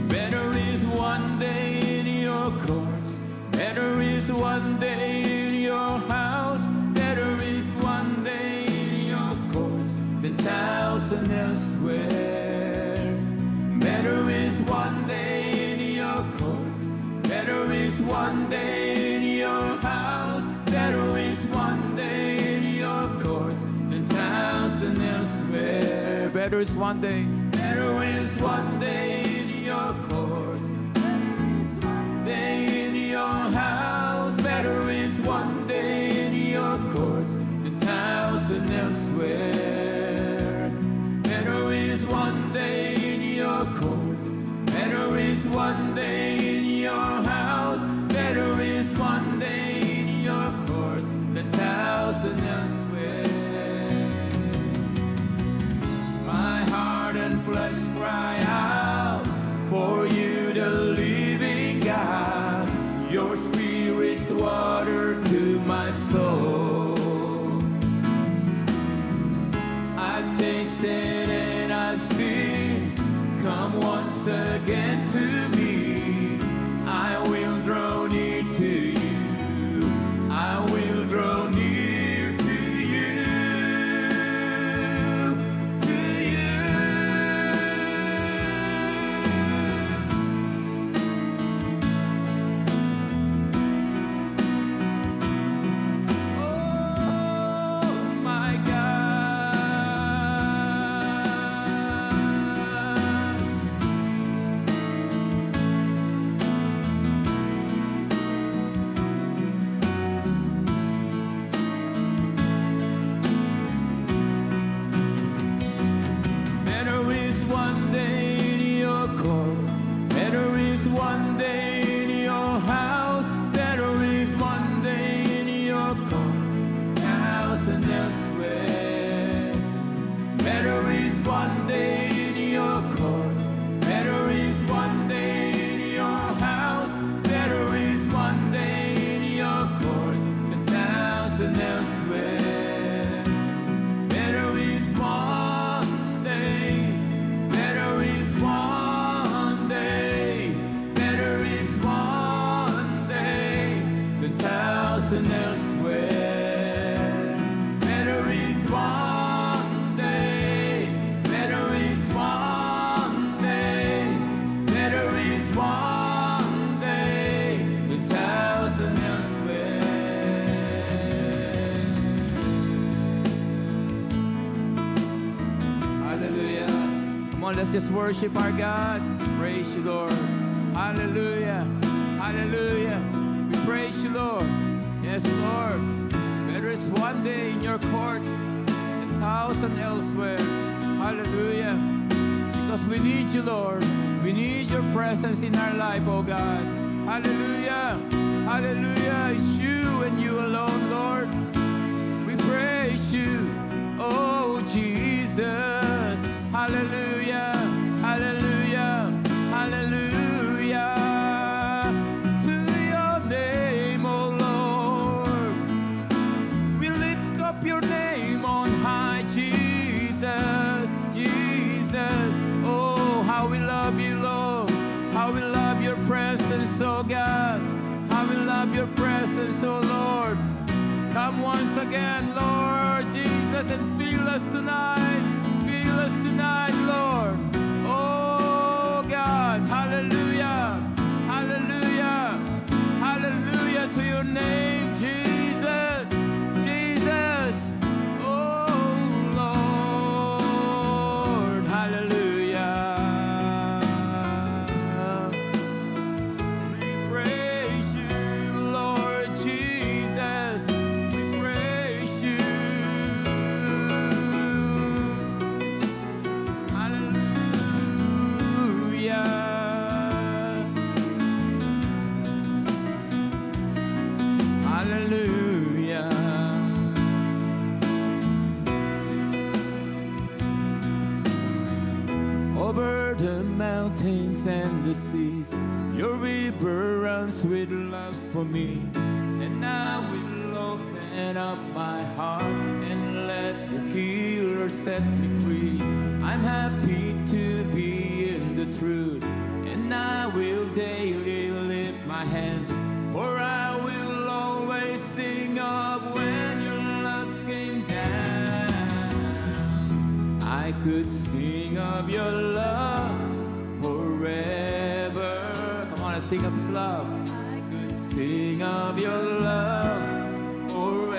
[SPEAKER 7] Better is one day in your courts. Better is one day in your house. Better is one day in your courts than 1,000 elsewhere. Better is one day in your courts. Better is one day in your house. Better is one day in your courts than 1,000 elsewhere. Better is one day. Better is one day in your courts. Day in your house. Better is one day in your courts than 1,000 elsewhere. again to me. I will draw near to you. I will draw near to you. To you. Oh my God. Better is one day in your courts. Better is one day in your house. Better is one day in your courts, house and elsewhere. Better is one day in your courts. Better is one day in your house. Better is one day in your courts than thousand elsewhere. Better is one day. Better is one day. Better is one day than thousand elsewhere. Better is one day. Better is one day. Better is one day than thousand elsewhere. Hallelujah. Come on, let's just worship our God. Praise you, Lord. Hallelujah. Hallelujah. We praise you, Lord. Yes, Lord. Better is one day in your courts and thousand elsewhere. Hallelujah. Because we need you, Lord. We need your presence in our life, oh God. Hallelujah. Hallelujah. It's you and you alone, Lord. We praise you, oh Jesus. Hallelujah, hallelujah, hallelujah. To your name, oh Lord. We lift up your name on high, Jesus, Jesus. Oh, how we love you, Lord. How we love your presence, oh God. How we love your presence, oh Lord. Come once again, Lord Jesus, and fill us tonight. Fill us tonight, Lord. Oh God, hallelujah, hallelujah, hallelujah to your name, Jesus, Jesus. Oh Lord, hallelujah. We praise you, Lord Jesus. We praise you. Hallelujah. Hallelujah. Over the mountains and the seas, your river runs with love for me. And I will open up my heart and let the healer set me free. I'm happy to be in the truth, and I will daily lift my hands, for I will always sing of when your love came down. I could sing of your love forever. Come on and sing of his love. I could sing of your love forever.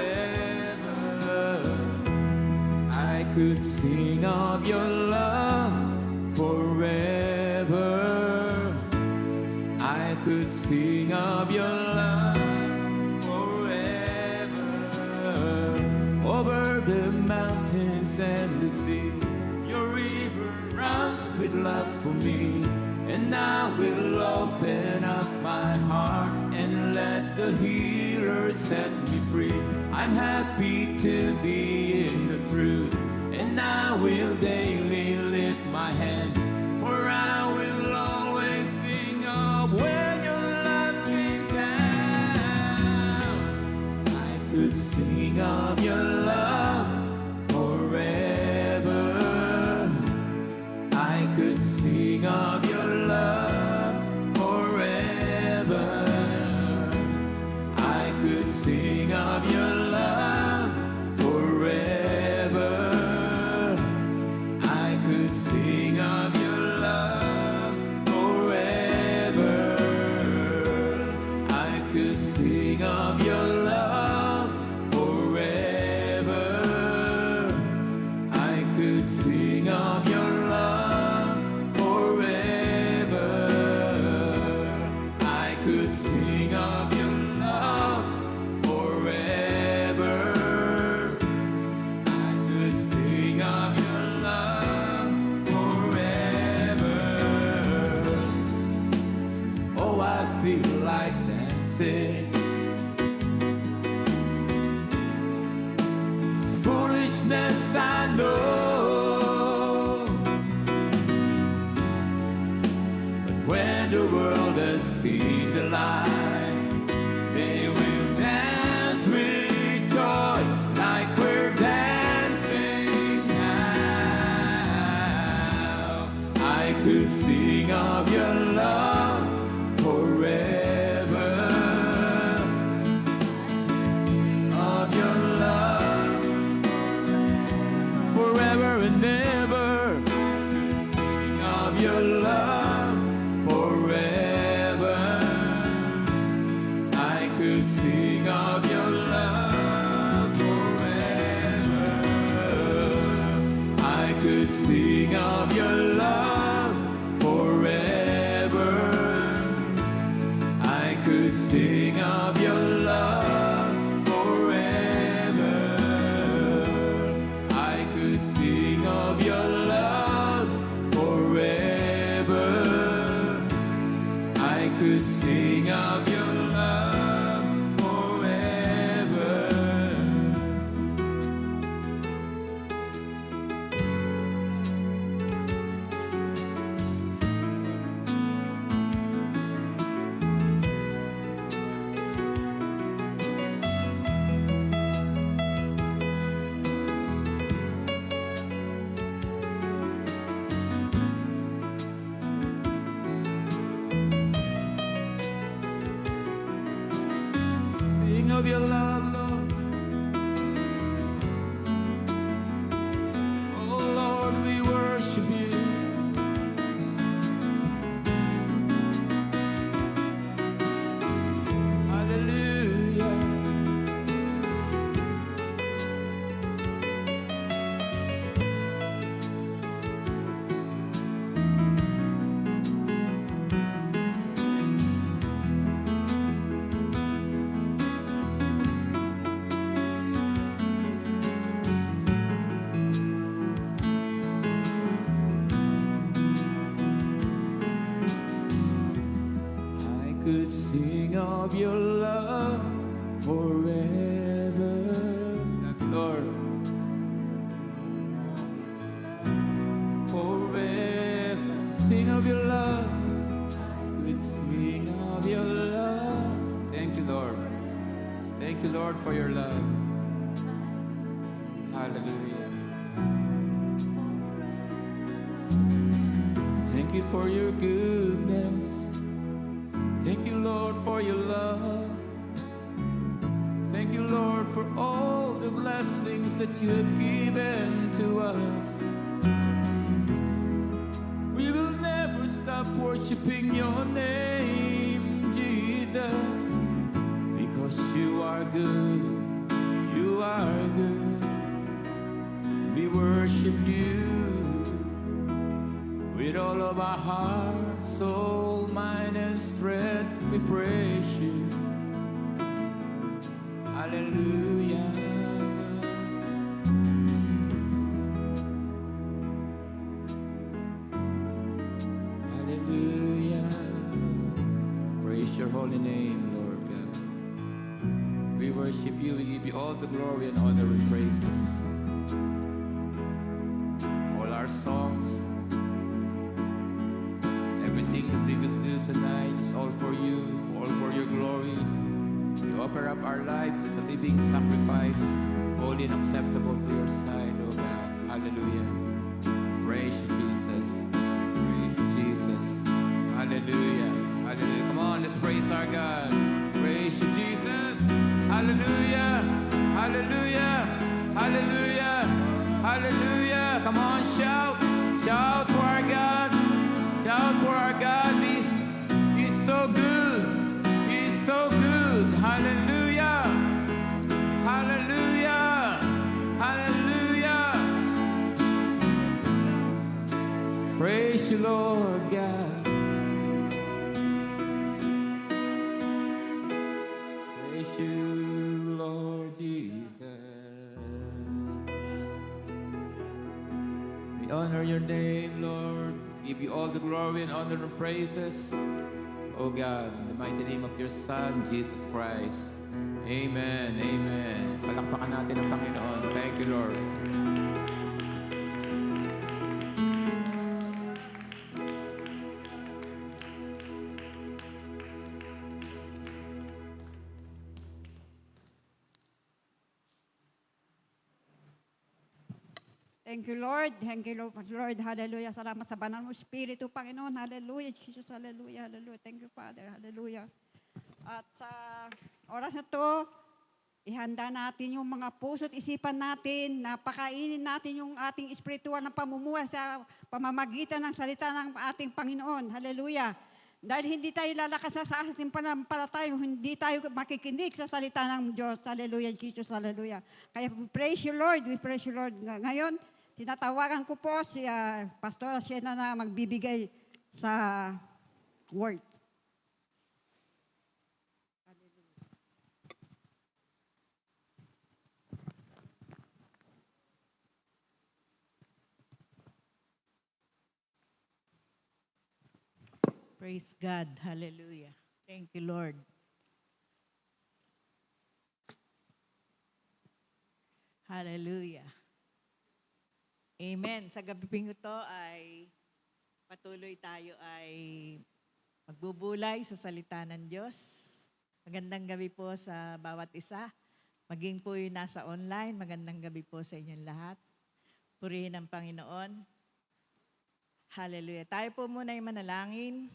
[SPEAKER 7] I could sing of your love forever. I could sing of your love forever. Over the mountains and the seas, your river runs with love for me. And I will open up my heart and let the healer set me free. I'm happy to be in the truth, and I will daily lift my hands, for I will always sing of when your love came down. I could sing of your love forever. I could sing of your love could sing of your love forever. I could sing of your love forever. I could sing of your love forever. Oh, I feel like dancing. It's foolishness, I know. But when the world has seen the light, they will dance with joy like we're dancing now. I could sing of your love forever, of your love forever and ever, sing of your love forever. I could sing of your love forever. I could sing of your love forever. I could sing of your love forever. I could sing of your love forever. I could sing of your love forever. Sing of your love, Lord. Oh Lord, we worship you. Hallelujah. I could sing of your love forever. Lord, forever. Sing of your love. I could sing of your love. Thank you, Lord. Thank you, Lord, for your love. Hallelujah. Thank you for your goodness. Thank you, Lord, for your love. Thank you, Lord, for all the blessings that you have given to us. We will never stop worshiping your name, Jesus, because you are good. You are good. We worship you with all of our heart, soul, mind, and strength. We praise you. Hallelujah. Hallelujah. Praise your holy name, Lord God. We worship you. We give you all the glory and honor and praises. All our songs, everything that we will do tonight is all for you, all for your glory. We offer up our lives as a living sacrifice, holy and acceptable to your sight, oh God. Hallelujah. Praise you, Jesus. Praise you, Jesus. Hallelujah. Hallelujah. Come on, let's praise our God. Praise you, Jesus. Hallelujah. Hallelujah. Hallelujah. Hallelujah. Come on, shout. Shout for our God. Shout for our God. He's so good. He's so good. Hallelujah. Hallelujah. Hallelujah. Praise you, Lord God. Praise you, Lord Jesus. We honor your name, Lord. Give you all the glory and honor and praises. Oh God, in the mighty name of your Son, Jesus Christ. Amen, amen. Palakpakan natin ang Panginoon. Thank you, Lord.
[SPEAKER 2] Thank you, Lord. Thank you, Lord. Hallelujah. Salamat sa banal mo Espiritu, Panginoon. Hallelujah. Jesus, hallelujah. Hallelujah. Thank you, Father. Hallelujah. At sa oras na to, ihanda natin yung mga puso at isipan natin na pakainin natin yung ating espiritual na pamumuhay sa pamamagitan ng salita ng ating Panginoon. Hallelujah. Dahil hindi tayo lalakas sa ating pananampalataya, hindi tayo makikinig sa salita ng Diyos. Hallelujah, Jesus, hallelujah. Kaya we praise you, Lord. We praise you, Lord. Ngayon, tinatawagan ko po si Pastora Siena na magbibigay sa word.
[SPEAKER 5] Praise God. Hallelujah. Thank you, Lord. Hallelujah. Amen. Sa gabing ito ay patuloy tayo ay magbubulay sa salita ng Diyos. Magandang gabi po sa bawat isa. Maging po yung nasa online, magandang gabi po sa inyong lahat. Purihin ang Panginoon. Hallelujah. Tayo po muna ay manalangin.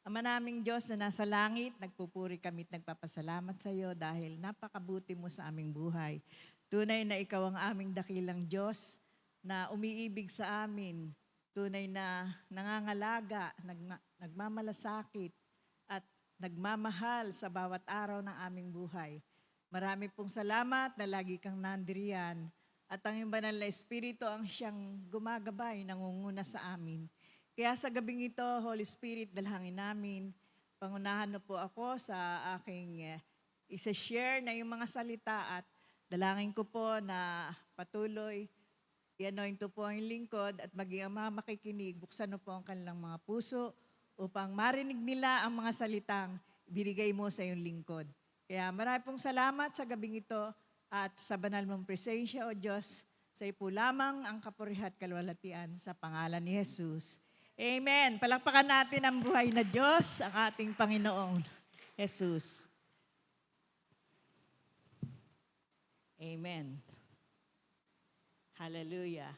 [SPEAKER 5] Ama naming Diyos na nasa langit, nagpupuri kami at nagpapasalamat sa iyo dahil napakabuti mo sa aming buhay. Tunay na ikaw ang aming dakilang Diyos na umiibig sa amin. Tunay na nangangalaga, nagmamalasakit at nagmamahal sa bawat araw ng aming buhay. Marami pong salamat na lagi kang nandiriyan at ang iyong banal na Espiritu ang siyang gumagabay, nangunguna sa amin. Kaya sa gabing ito, Holy Spirit, dalhangin namin, pangunahan na po ako sa aking isa-share na yung mga salita at dalangin ko po na patuloy, i-anoint po ang lingkod at maging ang mga makikinig, buksan po ang kanilang mga puso upang marinig nila ang mga salitang binigay mo sa iyong lingkod. Kaya marami pong salamat sa gabing ito at sa banal mong presensya, O Diyos, sa iyo po lamang ang kapurihan at kalwalatian sa pangalan ni Jesus. Amen. Palakpakan natin ang buhay na Diyos, ang ating Panginoong Jesus. Amen. Hallelujah.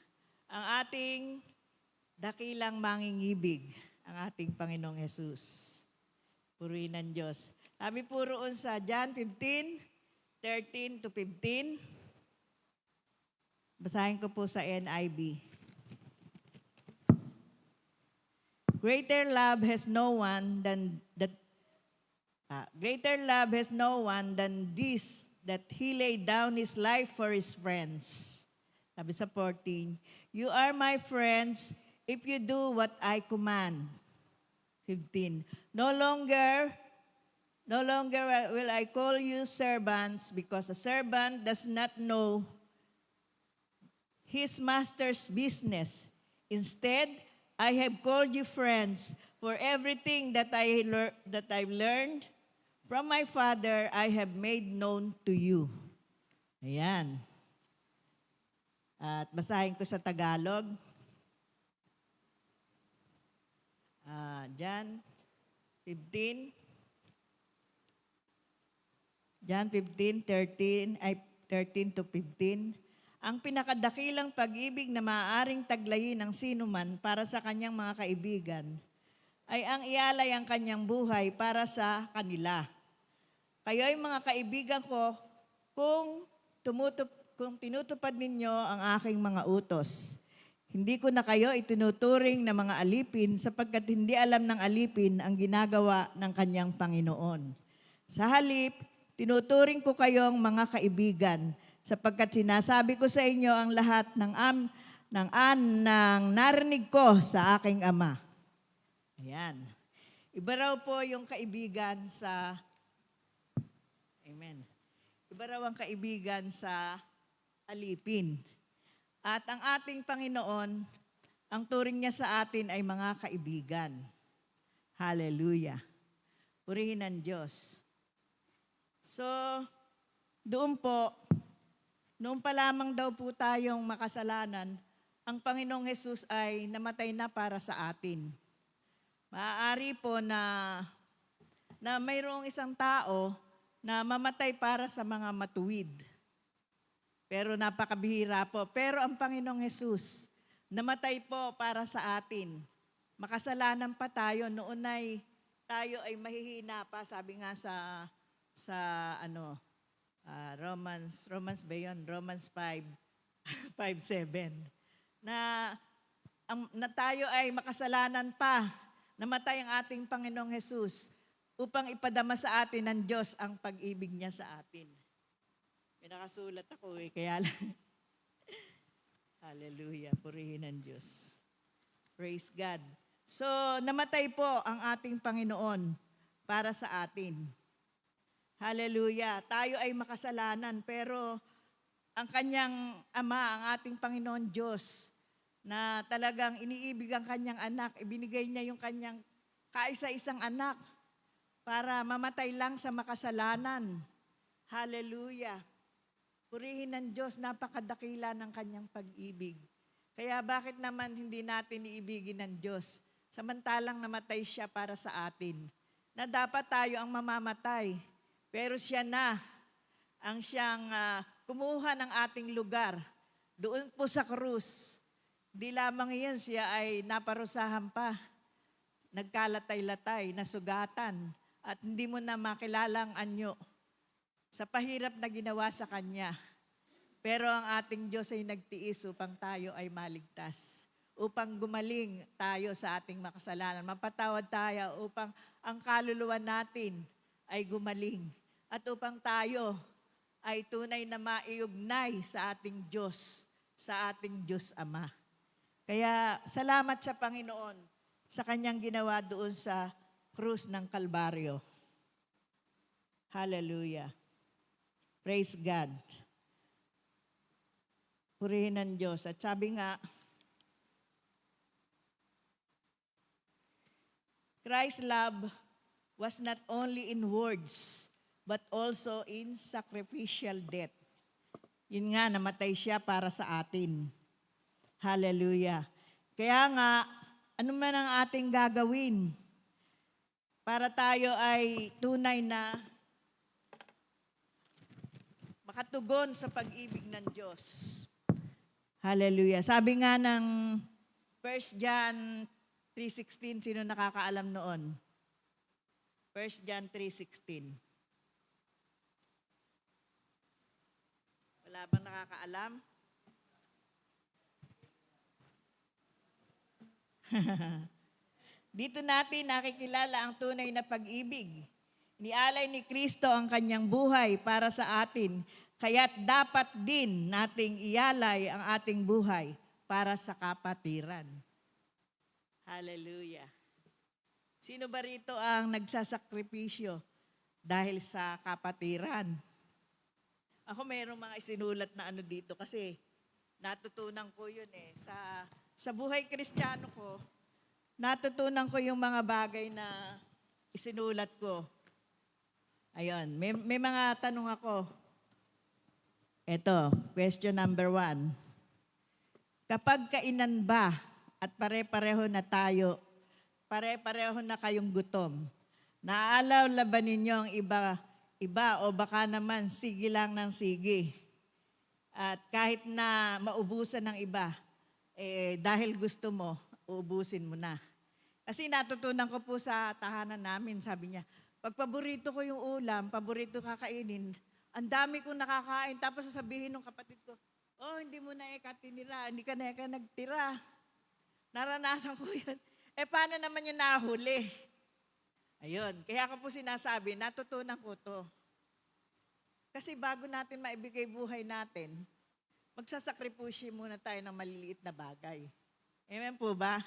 [SPEAKER 5] Ang ating dakilang mangingibig, ang ating Panginoong Jesus. Purihin ng Diyos. Sabi po roon sa John 15:13 to 15. Basahin ko po sa NIV. Greater love has no one than this, that he laid down his life for his friends. Sabi sa 14, you are my friends if you do what I command. 15, no longer will I call you servants, because a servant does not know his master's business. Instead, I have called you friends, for everything that I've learned from my Father, I have made known to you. Ayan. At basahin ko sa Tagalog. John 15, 13 to 15. Ang pinakadakilang pag-ibig na maaaring taglayin ng sinuman para sa kanyang mga kaibigan ay ang ialay ang kanyang buhay para sa kanila. Kayo'y mga kaibigan ko kung tinutupad ninyo ang aking mga utos. Hindi ko na kayo itinuturing na mga alipin sapagkat hindi alam ng alipin ang ginagawa ng kanyang Panginoon. Sa halip, tinuturing ko kayong mga kaibigan sapagkat sinasabi ko sa inyo ang lahat ng ng narinig ko sa aking ama. Ayan. Iba raw po yung kaibigan sa, amen. Iba raw ang kaibigan sa alipin. At ang ating Panginoon, ang turing niya sa atin ay mga kaibigan. Hallelujah. Purihin ang Diyos. So, doon po, noon pa lamang daw po tayong makasalanan, ang Panginoong Hesus ay namatay na para sa atin. Maaari po na mayroong isang tao na mamatay para sa mga matuwid. Pero napakabihira po. Pero ang Panginoong Hesus, namatay po para sa atin. Makasalanan pa tayo, noon ay tayo ay mahihina pa, sabi nga sa Romans ba yun? Romans 5:7. Na tayo ay makasalanan pa, namatay ang ating Panginoong Hesus upang ipadama sa atin ng Diyos ang pag-ibig niya sa atin. May nakasulat ako kaya lang. Hallelujah, purihin ang Diyos. Praise God. So, namatay po ang ating Panginoon para sa atin. Hallelujah. Tayo ay makasalanan, pero ang kanyang Ama, ang ating Panginoon Diyos, na talagang iniibig ang kanyang anak, ibinigay niya yung kanyang kaisa-isang anak para mamatay lang sa makasalanan. Hallelujah. Purihin ng Diyos, napakadakila ng kanyang pag-ibig. Kaya bakit naman hindi natin iibigin ng Diyos? Samantalang namatay siya para sa atin. Na dapat tayo ang mamamatay. Pero siya na ang siyang kumuha ng ating lugar. Doon po sa krus. Di lamang iyon, siya ay naparusahan pa. Nagkalatay-latay, nasugatan. At hindi mo na makilalang anyo sa pahirap na ginawa sa Kanya. Pero ang ating Diyos ay nagtiis upang tayo ay maligtas. Upang gumaling tayo sa ating makasalanan. Mapatawad tayo upang ang kaluluwa natin ay gumaling. At upang tayo ay tunay na maiugnay sa ating Diyos, sa ating Diyos Ama. Kaya salamat sa Panginoon sa Kanyang ginawa doon sa krus ng Kalbaryo. Hallelujah. Praise God. Purihin ng Diyos. At sabi nga, Christ's love was not only in words, but also in sacrificial death. Yun nga, namatay siya para sa atin. Hallelujah. Kaya nga, ano man ang ating gagawin para tayo ay tunay na makatugon sa pag-ibig ng Diyos. Hallelujah. Sabi nga ng 1 John 3:16, sino nakakaalam noon? 1 John 3:16. Wala bang nakakaalam? Dito natin nakikilala ang tunay na pag-ibig. Nialay ni Kristo ang kanyang buhay para sa atin, kaya't dapat din nating ialay ang ating buhay para sa kapatiran. Hallelujah. Sino ba rito ang nagsasakripisyo dahil sa kapatiran? Ako mayroong mga isinulat na ano dito kasi natutunan ko yun Sa buhay Kristiyano ko, natutunan ko yung mga bagay na isinulat ko. Ayun, may mga tanong ako. Ito, question number 1. Kapag kainan ba at pare-pareho na tayo, pare-pareho na kayong gutom, naaalaw na ba ninyo ang iba o baka naman sige lang ng sige? At kahit na maubusan ng iba, dahil gusto mo, uubusin mo na. Kasi natutunan ko po sa tahanan namin, sabi niya, pag paborito ko yung ulam, paborito kakainin, ang dami kong nakakain, tapos sasabihin ng kapatid ko, oh, hindi mo na tinira, hindi ka na nagtira. Naranasan ko yun. Paano naman yung nahuli? Ayun, kaya ko po sinasabi, natutunan ko to. Kasi bago natin maibigay buhay natin, magsasakripisyo muna tayo ng maliliit na bagay. Amen po ba?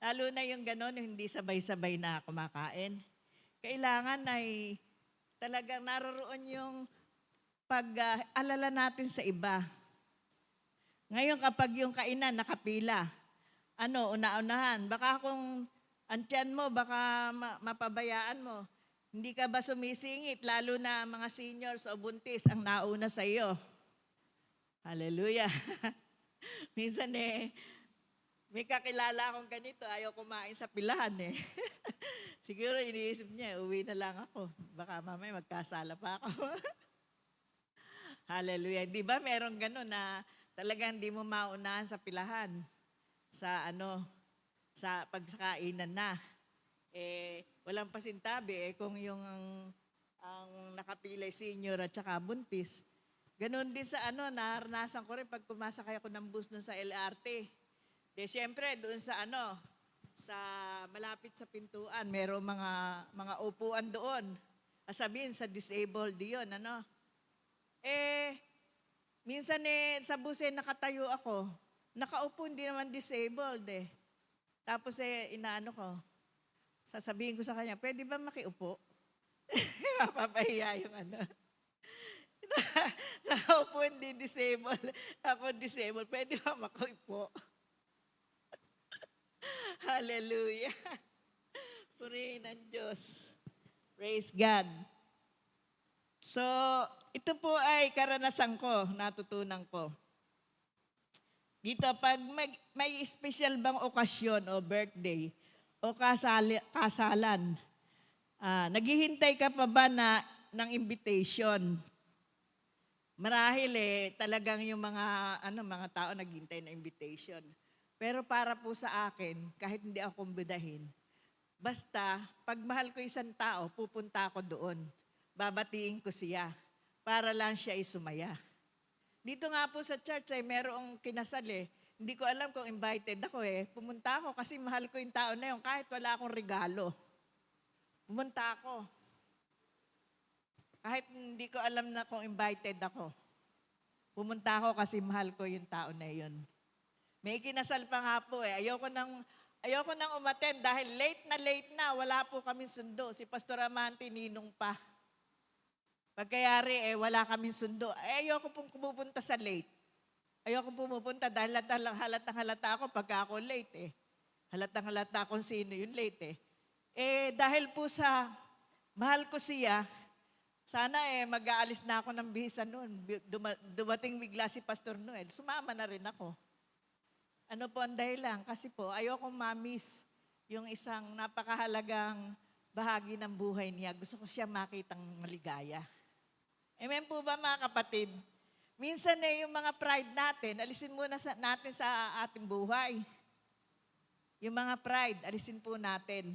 [SPEAKER 5] Lalo na yung gano'n, yung hindi sabay-sabay na kumakain. Kailangan ay talagang naroroon yung pag-alala natin sa iba. Ngayon kapag yung kainan nakapila, una-unahan, baka kung ang tiyan mo, baka mapabayaan mo. Hindi ka ba sumisingit, lalo na mga seniors o buntis ang nauna sa iyo. Hallelujah. Minsan may kakilala akong ganito, ayaw kumain sa pilahan eh. Siguro iniisip niya, uwi na lang ako. Baka mamaya magkasala pa ako. Hallelujah. Di ba meron gano'n na talagang di mo maunahan sa pilahan? Sa pagkakainan na. Walang pasintabi kung yung ang nakapilay senior at saka buntis. Ganon din sa naranasan ko rin pag pumasakay ako ng bus nun sa LRT. Siyempre, doon sa sa malapit sa pintuan, merong mga upuan doon. Sabihin, sa disabled yun, minsan sa bus nakatayo ako. Nakaupo, hindi naman disabled Tapos inaano ko, sasabihin ko sa kanya, pwede ba makiupo? Mapapahiya yung Nakaupo, hindi disabled. Ako disabled, pwede ba makiupo? Hallelujah. Purihin ang Diyos. Praise God. So, ito po ay karanasan ko, natutunan ko. Dito, pag may special bang okasyon o birthday o kasalan, naghihintay ka pa ba ng invitation? Marahil talagang yung mga tao naghihintay ng invitation. Pero para po sa akin, kahit hindi ako kumbidahin, basta pag mahal ko isang tao, pupunta ako doon. Babatiin ko siya para lang siya sumaya. Dito nga po sa church merong kinasal Hindi ko alam kung invited ako Pumunta ako kasi mahal ko yung tao na yun kahit wala akong regalo. Pumunta ako. Kahit hindi ko alam na kung invited ako. Pumunta ako kasi mahal ko yung tao na yun. May kinasal pa nga po Ayoko nang umattend dahil late na, wala po kami sundo. Si Pastor Amante, ninong pa. Pagkayari, wala kami sundo. Ayoko pong pumupunta sa late. Ayoko pumupunta dahil halatang halata ako pagka ako late Halatang halata kung sino yung late dahil po sa mahal ko siya, sana mag-aalis na ako ng bihisa noon. Dumating bigla si Pastor Noel. Sumama na rin ako. Ano po ang dahilan? Kasi po, ayokong mamiss yung isang napakahalagang bahagi ng buhay niya. Gusto ko siya makitang maligaya. Amen po ba mga kapatid? Minsan yung mga pride natin, alisin muna natin sa ating buhay. Yung mga pride, alisin po natin.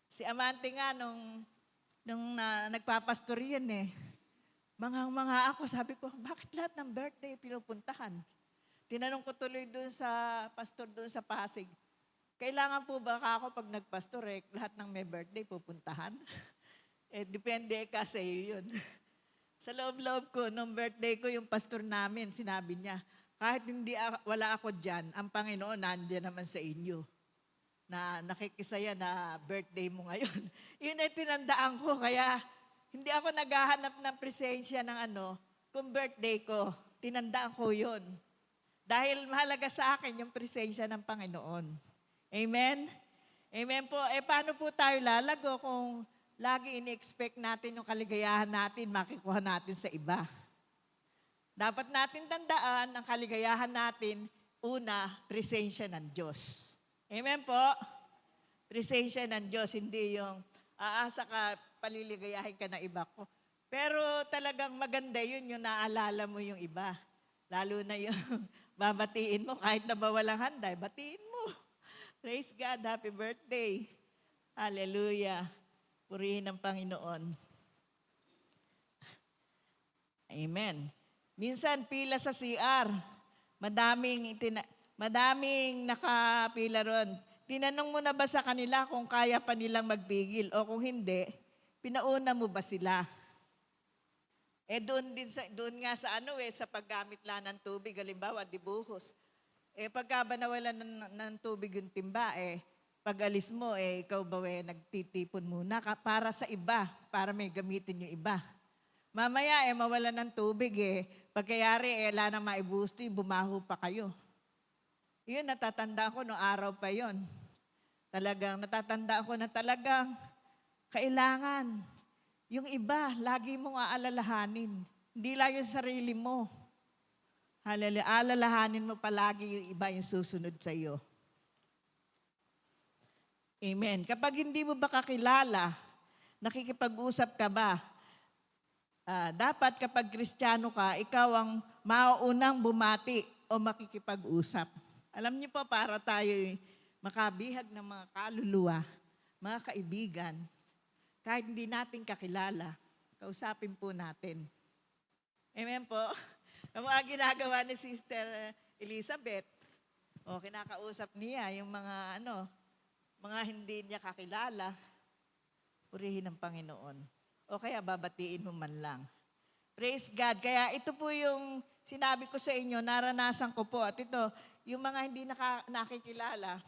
[SPEAKER 5] Si Amante nga, nung nagpapastor yan Mga ako, sabi ko, bakit lahat ng birthday pinupuntahan? Tinanong ko tuloy doon sa pastor doon sa Pasig, kailangan po ba ako pag nagpastor lahat ng may birthday pupuntahan? Depende kasi yun. Sa loob-loob ko, nung birthday ko, yung pastor namin, sinabi niya, kahit wala ako dyan, ang Panginoon nandiyan naman sa inyo. Na nakikisaya na birthday mo ngayon. Yun ay tinandaan ko, kaya hindi ako naghahanap ng presensya ng kung birthday ko. Tinandaan ko yun. Dahil mahalaga sa akin yung presensya ng Panginoon. Amen? Amen po. Paano po tayo lalago kung lagi ini-expect natin yung kaligayahan natin, makikuha natin sa iba? Dapat natin tandaan ang kaligayahan natin, una, presensya ng Diyos. Amen po? Presensya ng Diyos, hindi yung aasa ka, paliligayahin ka na iba ko. Pero talagang maganda yun, yung naalala mo yung iba. Lalo na yung babatiin mo, kahit na ba walang handa, batiin mo. Praise God, happy birthday. Hallelujah. Purihin ang Panginoon. Amen. Minsan, pila sa CR. Madaming nakapila ron. Tinanong mo na ba sa kanila kung kaya pa nilang magpigil o kung hindi, pinauna mo ba sila? Doon nga sa sa paggamit lang ng tubig, halimbawa, dibuhos. Pagka ba nawalan ng tubig yung timba, pag alis mo, ikaw ba nagtitipon muna para sa iba, para may gamitin yung iba. Mamaya, mawalan ng tubig, pagkayari, wala na maibusto, bumaho pa kayo. Yun, natatanda ko, noong araw pa yon. Natatanda ko na talagang kailangan. Yung iba, lagi mong aalalahanin. Hindi lang yung sarili mo. Hallelujah. Alalahanin mo palagi yung iba yung susunod sa iyo. Amen. Kapag hindi mo ba kakilala, nakikipag-usap ka ba? Dapat kapag Kristiyano ka, ikaw ang mauunang bumati o makikipag-usap. Alam niyo po, para tayo makabihag ng mga kaluluwa, mga kaibigan, kahit hindi natin kakilala, kausapin po natin. Amen po. Ang mga ginagawa ni Sister Elizabeth, kinakausap niya yung mga hindi niya kakilala, purihin ng Panginoon. O kaya babatiin mo man lang. Praise God. Kaya ito po yung sinabi ko sa inyo, naranasan ko po. At ito, yung mga hindi nakikilala,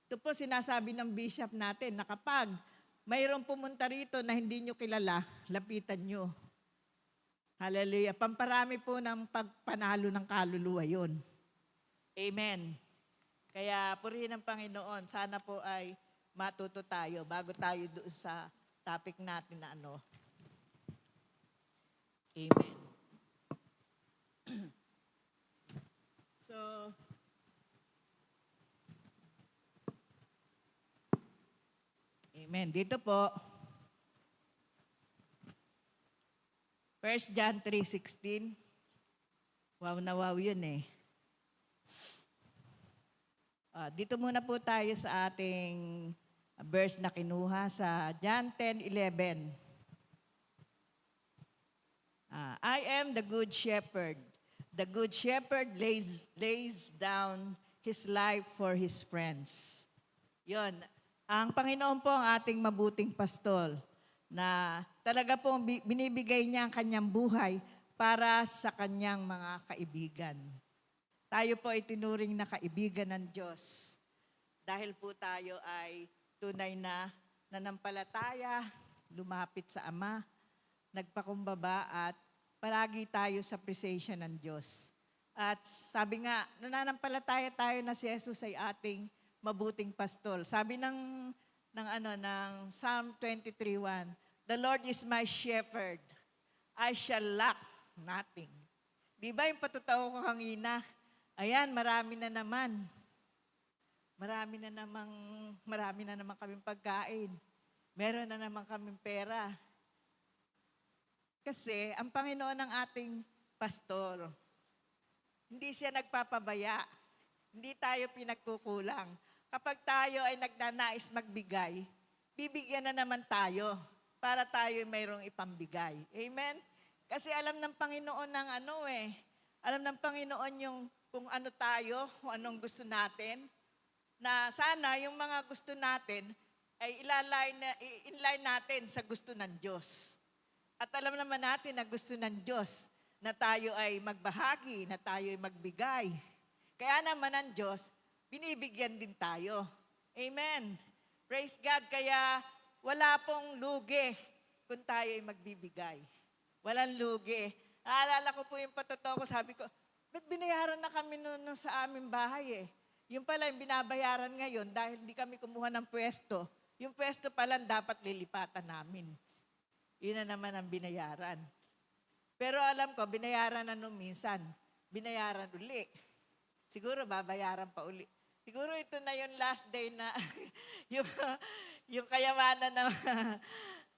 [SPEAKER 5] ito po sinasabi ng bishop natin na kapag mayroong pumunta rito na hindi nyo kilala, lapitan nyo. Hallelujah. Pamparami po ng pagpanalo ng kaluluwa yun. Amen. Kaya purihin ng Panginoon, sana po ay matuto tayo bago tayo doon sa topic natin na Amen. So, Amen. Dito po, 1 John 3:16. Wow na wow yun Dito muna po tayo sa ating verse na kinuha sa John 10:11. I am the good shepherd. The good shepherd lays down his life for his friends. Yon. Ang Panginoon po ang ating mabuting pastol na talaga pong binibigay niya ang kanyang buhay para sa kanyang mga kaibigan. Tayo po ay tinuring na kaibigan ng Diyos dahil po tayo ay tunay na nanampalataya, lumapit sa Ama, nagpakumbaba at palagi tayo sa presensya ng Diyos. At sabi nga, nananampalataya tayo na si Jesus ay ating mabuting pastol. Sabi ng Psalm 23:1, the Lord is my shepherd, I shall lack nothing. Di ba yung patutao ko kanina? Ayan, marami na naman kaming pagkain. Meron na naman kaming pera. Kasi ang Panginoon ng ating pastor, hindi siya nagpapabaya. Hindi tayo pinagkukulang. Kapag tayo ay nagnanais magbigay, bibigyan na naman tayo para tayo mayroong ipambigay. Amen? Kasi alam ng Panginoon ng alam ng Panginoon yung kung ano tayo, kung anong gusto natin, na sana yung mga gusto natin ay inline natin sa gusto ng Diyos. At alam naman natin na gusto ng Diyos na tayo ay magbahagi, na tayo ay magbigay. Kaya naman ang Diyos, binibigyan din tayo. Amen. Praise God. Kaya wala pong lugi kung tayo ay magbibigay. Walang lugi. Naalala ko po yung patotoo ko, sabi ko, ba't binayaran na kami noon sa aming bahay Yung pala yung binabayaran ngayon dahil hindi kami kumuha ng pwesto. Yung pwesto pala dapat lilipatan namin. Yun na naman ang binayaran. Pero alam ko, binayaran na nung minsan. Binayaran uli. Siguro babayaran pa uli. Siguro ito na yung last day na yung kayamanan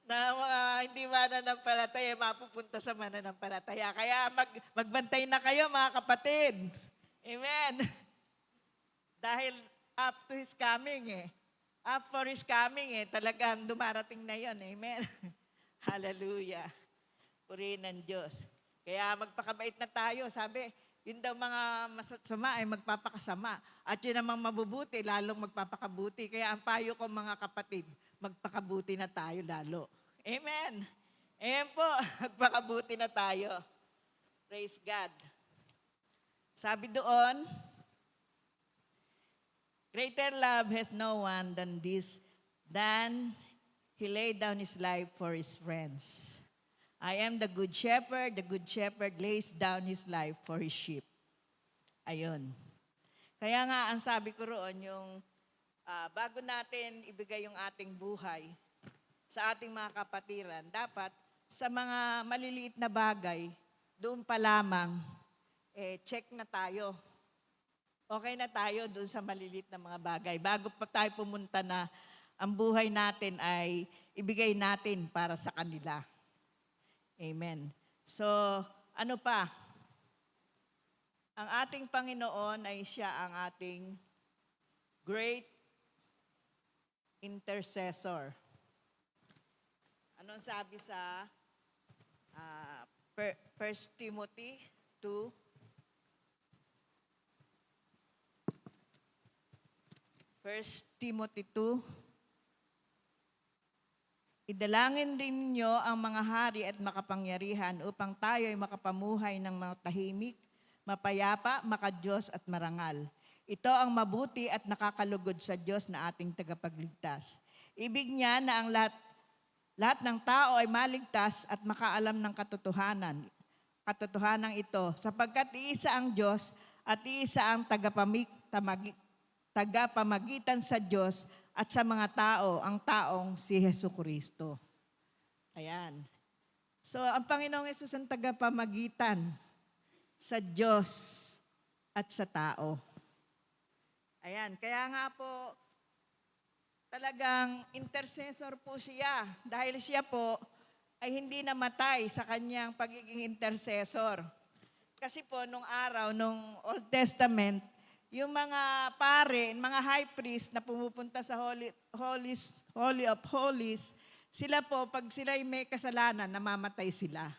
[SPEAKER 5] na mga hindi mananampalataya mapupunta sa mananampalataya. Kaya magbantay na kayo mga kapatid. Amen. Dahil up to His coming Up for His coming talagang dumarating na yon. Amen. Hallelujah. Purihin ng Diyos. Kaya magpakabait na tayo. Sabi, yun daw mga masasama ay magpapakasama. At yun namang mabubuti, lalong magpapakabuti. Kaya ang payo ko mga kapatid, magpakabuti na tayo lalo. Amen. Ayan po, magpakabuti na tayo. Praise God. Sabi doon, greater love has no one than this, than he laid down his life for his friends. I am the good shepherd lays down his life for his sheep. Ayun. Kaya nga, ang sabi ko roon, yung bago natin ibigay yung ating buhay sa ating mga kapatiran, dapat sa mga maliliit na bagay, doon pa lamang, check na tayo. Okay na tayo doon sa maliliit na mga bagay. Bago pa tayo pumunta na ang buhay natin ay ibigay natin para sa kanila. Amen. So, ano pa? Ang ating Panginoon ay siya ang ating great intercessor. Anong sabi sa 1 Timothy 2? 1 Timothy 2. Idalangin rin ninyo ang mga hari at makapangyarihan upang tayo ay makapamuhay ng mga tahimik, mapayapa, makadiyos at marangal. Ito ang mabuti at nakakalugod sa Diyos na ating tagapagligtas. Ibig niya na ang lahat ng tao ay maligtas at makaalam ng katotohanan. Katotohanan ito, sapagkat iisa ang Diyos at iisa ang tagapamagitan sa Diyos at sa mga tao, ang taong si Jesucristo. Ayan. So, ang Panginoong Yesus ang tagapamagitan sa Diyos at sa tao. Ayan. Kaya nga po, talagang intercessor po siya. Dahil siya po ay hindi namatay sa kanyang pagiging intercessor. Kasi po, nung araw, nung Old Testament, yung mga pare, mga high priest na pumupunta sa Holy of Holies, sila po, pag sila may kasalanan, namamatay sila.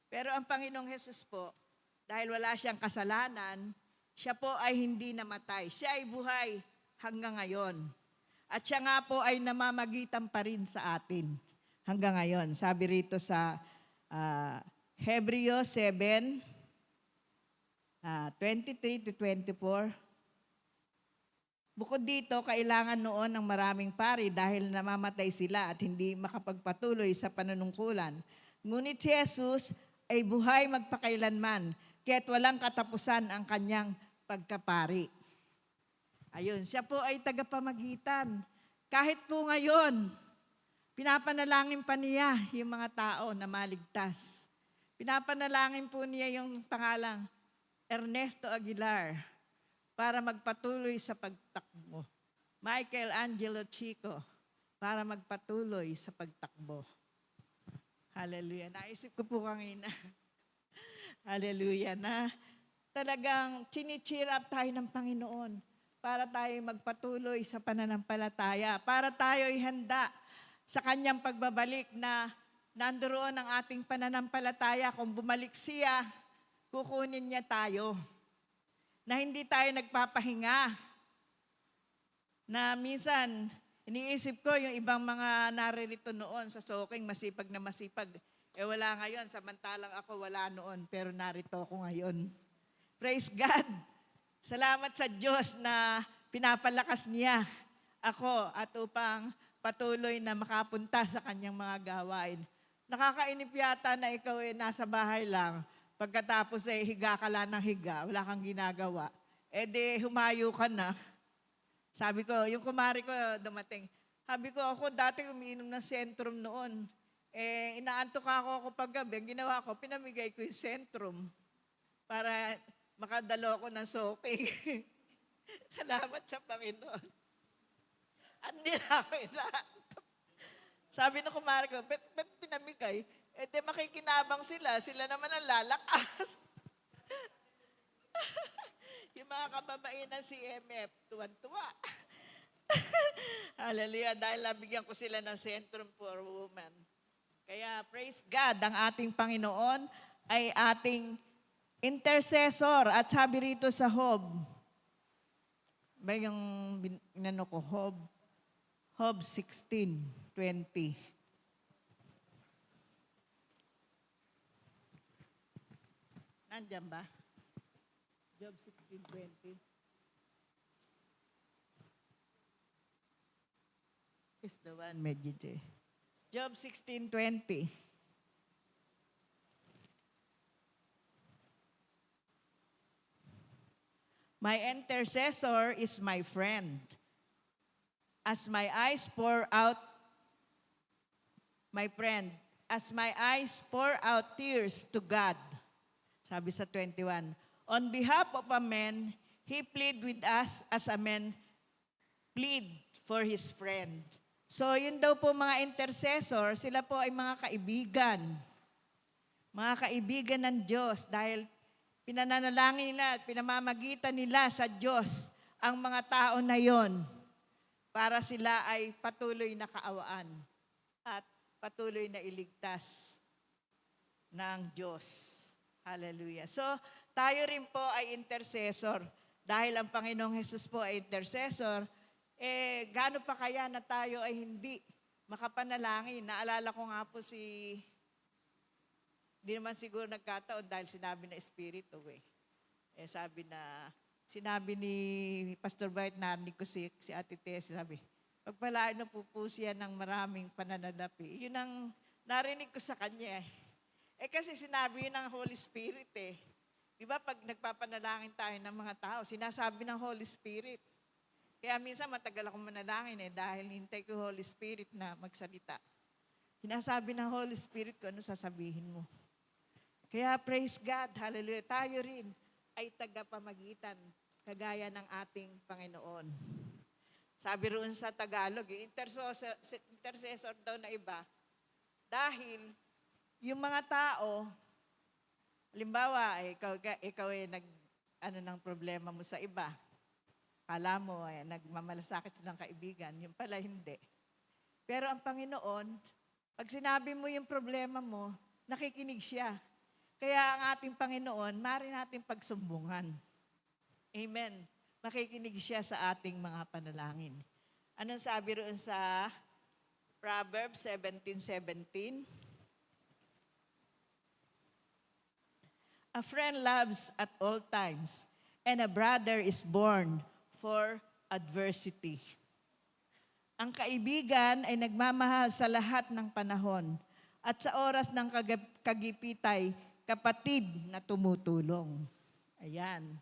[SPEAKER 5] Pero ang Panginoong Hesus po, dahil wala siyang kasalanan, siya po ay hindi namatay. Siya ay buhay hanggang ngayon. At siya nga po ay namamagitan pa rin sa atin hanggang ngayon. Sabi rito sa Hebreo 7, 23 to 24. Bukod dito, kailangan noon ng maraming pari dahil namamatay sila at hindi makapagpatuloy sa panunungkulan. Ngunit si Jesus ay buhay magpakailanman, kaya't walang katapusan ang kanyang pagkapari. Ayun, siya po ay tagapamagitan. Kahit po ngayon, pinapanalangin pa niya yung mga tao na maligtas. Pinapanalangin po niya yung pangalang Ernesto Aguilar para magpatuloy sa pagtakbo. Michael Angelo Chico para magpatuloy sa pagtakbo. Hallelujah. Naisip ko po kanina. Hallelujah. Na talagang chini-cheer up tayo ng Panginoon para tayo magpatuloy sa pananampalataya. Para tayo handa sa kanyang pagbabalik na nandoon ang ating pananampalataya. Kung bumalik siya, kukunin niya tayo. Na hindi tayo nagpapahinga. Na minsan, iniisip ko yung ibang mga naririto noon sa soking, masipag na masipag. Wala ngayon, samantalang ako wala noon, pero narito ako ngayon. Praise God! Salamat sa Diyos na pinapalakas niya ako at upang patuloy na makapunta sa kanyang mga gawain. Nakakainip yata na ikaw nasa bahay lang. Pagkatapos higa ka lang ng higa, wala kang ginagawa. Di humayo ka na. Sabi ko, yung kumari ko dumating. Sabi ko, ako dati umiinom ng Centrum noon. Inaantok ako paggabi. Ang ginawa ko, pinamigay ko yung Centrum para makadalo ko ng soaking. Salamat sa Panginoon. Hindi na ako inaantok. Sabi ng kumari ko, ba't pinamigay? Di makikinabang sila. Sila naman ang lalakas. Yung mga kababain ng CMF, tuwan-tuwa. Hallelujah. Dahil nabigyan ko sila ng Centrum for Women. Kaya praise God, ang ating Panginoon ay ating intercessor. At sabi rito sa Job, ba yung inano ko, Job 16:20. Andyan ba? Job 16:20. Is the one, Medjije. Job 16:20. My intercessor is my friend. As my eyes pour out, my friend, as my eyes pour out tears to God. Sabi sa 21. On behalf of a man, he plead with us as a man plead for his friend. So yun daw po mga intercessor, sila po ay mga kaibigan. Mga kaibigan ng Diyos dahil pinananalangin nila at pinamamagitan nila sa Diyos ang mga tao na yon para sila ay patuloy na kaawaan at patuloy na iligtas ng Diyos. Hallelujah. So, tayo rin po ay intercessor. Dahil ang Panginoong Hesus po ay intercessor, gaano pa kaya na tayo ay hindi makapanalangin? Naalala ko nga po hindi naman siguro nagkataon dahil sinabi na Espiritu sinabi ni Pastor White, narinig ko si Ate Tess, sabi, pagpalaan na po siya ng maraming pananalapi. Yun ang narinig ko sa kanya. Kasi sinabi yun ng Holy Spirit Di ba pag nagpapanalangin tayo ng mga tao, sinasabi ng Holy Spirit. Kaya minsan matagal akong manalangin dahil hintay ko Holy Spirit na magsalita. Sinasabi ng Holy Spirit kung ano sasabihin mo. Kaya praise God, hallelujah, tayo rin ay tagapamagitan kagaya ng ating Panginoon. Sabi roon sa Tagalog, intercessor daw na iba, dahil yung mga tao, halimbawa, ikaw ay ng problema mo sa iba. Kala mo, nagmamalasakit ng kaibigan. Yung pala hindi. Pero ang Panginoon, pag sinabi mo yung problema mo, nakikinig siya. Kaya ang ating Panginoon, maaari nating pagsumbungan. Amen. Makikinig siya sa ating mga panalangin. Anong sabi roon sa Proverbs 17:17? A friend loves at all times, and a brother is born for adversity. Ang kaibigan ay nagmamahal sa lahat ng panahon, at sa oras ng kagipitay, kapatid na tumutulong. Ayan.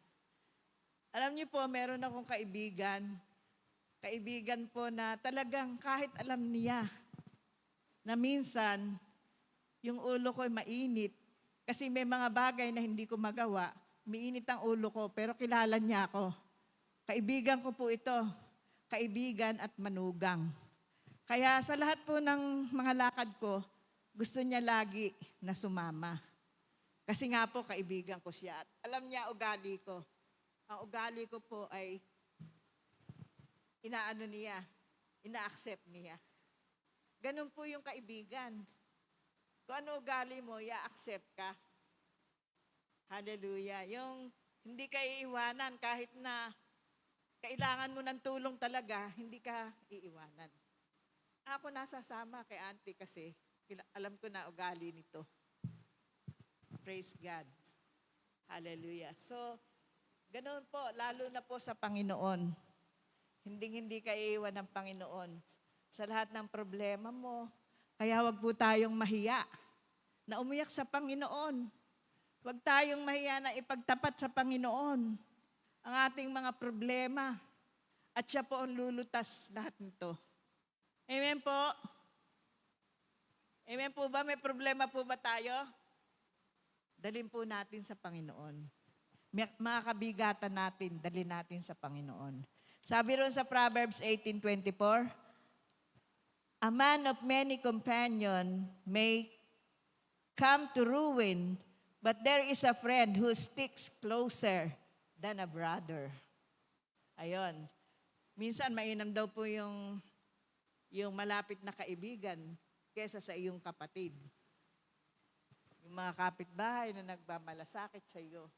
[SPEAKER 5] Alam niyo po, meron akong kaibigan po na talagang kahit alam niya na minsan yung ulo ko ay mainit kasi may mga bagay na hindi ko magawa, umiinit ang ulo ko, pero kilala niya ako. Kaibigan ko po ito, kaibigan at manugang. Kaya sa lahat po ng mga lakad ko, gusto niya lagi na sumama. Kasi nga po, kaibigan ko siya. At alam niya ugali ko. Ang ugali ko po ay ina-accept niya. Ganun po yung kaibigan. Kung ano ugali mo, i-accept ka. Hallelujah. Yung hindi ka iiwanan kahit na kailangan mo ng tulong talaga, hindi ka iiwanan. Ako nasasama kay auntie kasi alam ko na ugali nito. Praise God. Hallelujah. So, ganoon po, lalo na po sa Panginoon. Hindi ka iiwan ng Panginoon. Sa lahat ng problema mo, kaya wag po tayong mahiya na umiyak sa Panginoon. Wag tayong mahiya na ipagtapat sa Panginoon ang ating mga problema. At siya po ang lulutas lahat nito. Amen po? Amen po ba? May problema po ba tayo? Dalhin po natin sa Panginoon. Mga kabigatan natin, dalhin natin sa Panginoon. Sabi ron sa Proverbs 18:24, a man of many companions may come to ruin, but there is a friend who sticks closer than a brother. Ayon. Minsan mainam daw po yung malapit na kaibigan kesa sa iyong kapatid. Yung mga kapitbahay na nagmamalasakit sa iyo.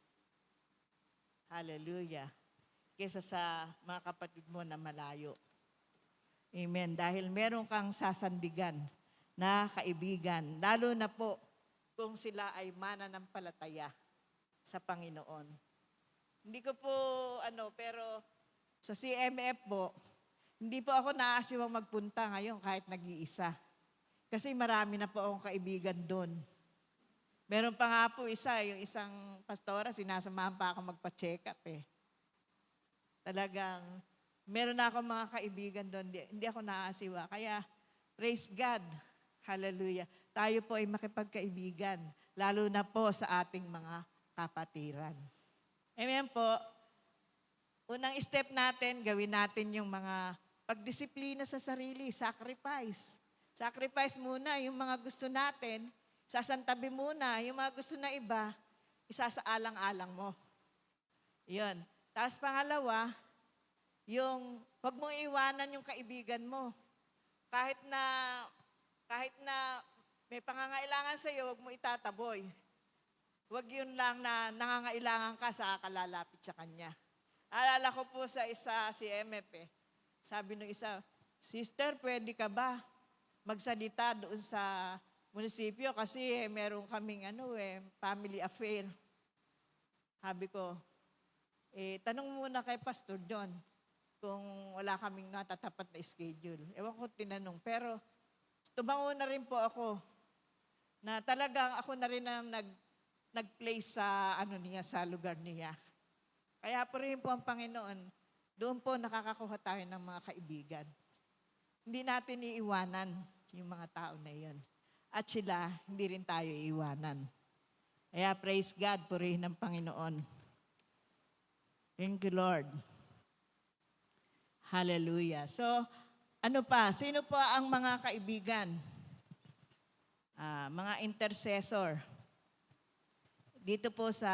[SPEAKER 5] Hallelujah. Kesa sa mga kapatid mo na malayo. Amen. Dahil meron kang sasandigan na kaibigan, lalo na po kung sila ay mananampalataya sa Panginoon. Hindi ko po, pero sa CMF po, hindi po ako naasiwang magpunta ngayon kahit nag-iisa. Kasi marami na po akong kaibigan doon. Meron pa nga po yung isang pastora, sinasamahan pa ako magpa-check up eh. Talagang, meron na akong mga kaibigan doon, hindi ako naasiwa. Kaya, praise God, hallelujah. Tayo po ay makipagkaibigan, lalo na po sa ating mga kapatiran. Amen po. Unang step natin, gawin natin yung mga pagdisiplina sa sarili, sacrifice. Sacrifice muna yung mga gusto natin, sasantabi muna yung mga gusto na iba, isasaalang-alang mo. Yun. Tapos pangalawa, yung wag mong iwanan yung kaibigan mo. Kahit na may pangangailangan sa iyo, wag mo itataboy. Wag yun lang na nangangailangan ka sa kalalapit sa kanya. Alala ko po sa isa si MF eh. Sabi ng isa, "Sister, pwede ka ba magsalita doon sa munisipyo kasi meron kaming family affair." Sabi ko, tanong muna kay Pastor John kung wala kaming natatapat na schedule. Ewan ko tinanong, pero tumango na rin po ako na talagang ako na rin ang nag-place sa sa lugar niya. Kaya po rin po ang Panginoon, doon po nakakakuha tayo ng mga kaibigan. Hindi natin iiwanan yung mga tao na yun. At sila, hindi rin tayo iiwanan. Kaya praise God, purihin ng Panginoon. Thank you, Lord. Hallelujah. So, ano pa? Sino po ang mga kaibigan? Mga intercessor. Dito po sa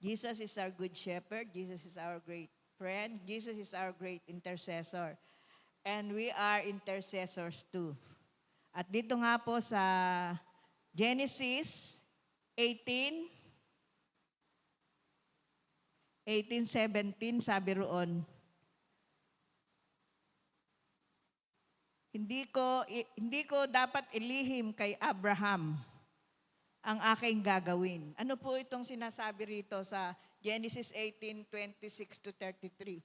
[SPEAKER 5] Jesus is our good shepherd. Jesus is our great friend. Jesus is our great intercessor. And we are intercessors too. At dito nga po sa Genesis 18:17, sabi roon, hindi ko dapat ilihim kay Abraham ang aking gagawin. Ano po itong sinasabi rito sa Genesis 18:26-33?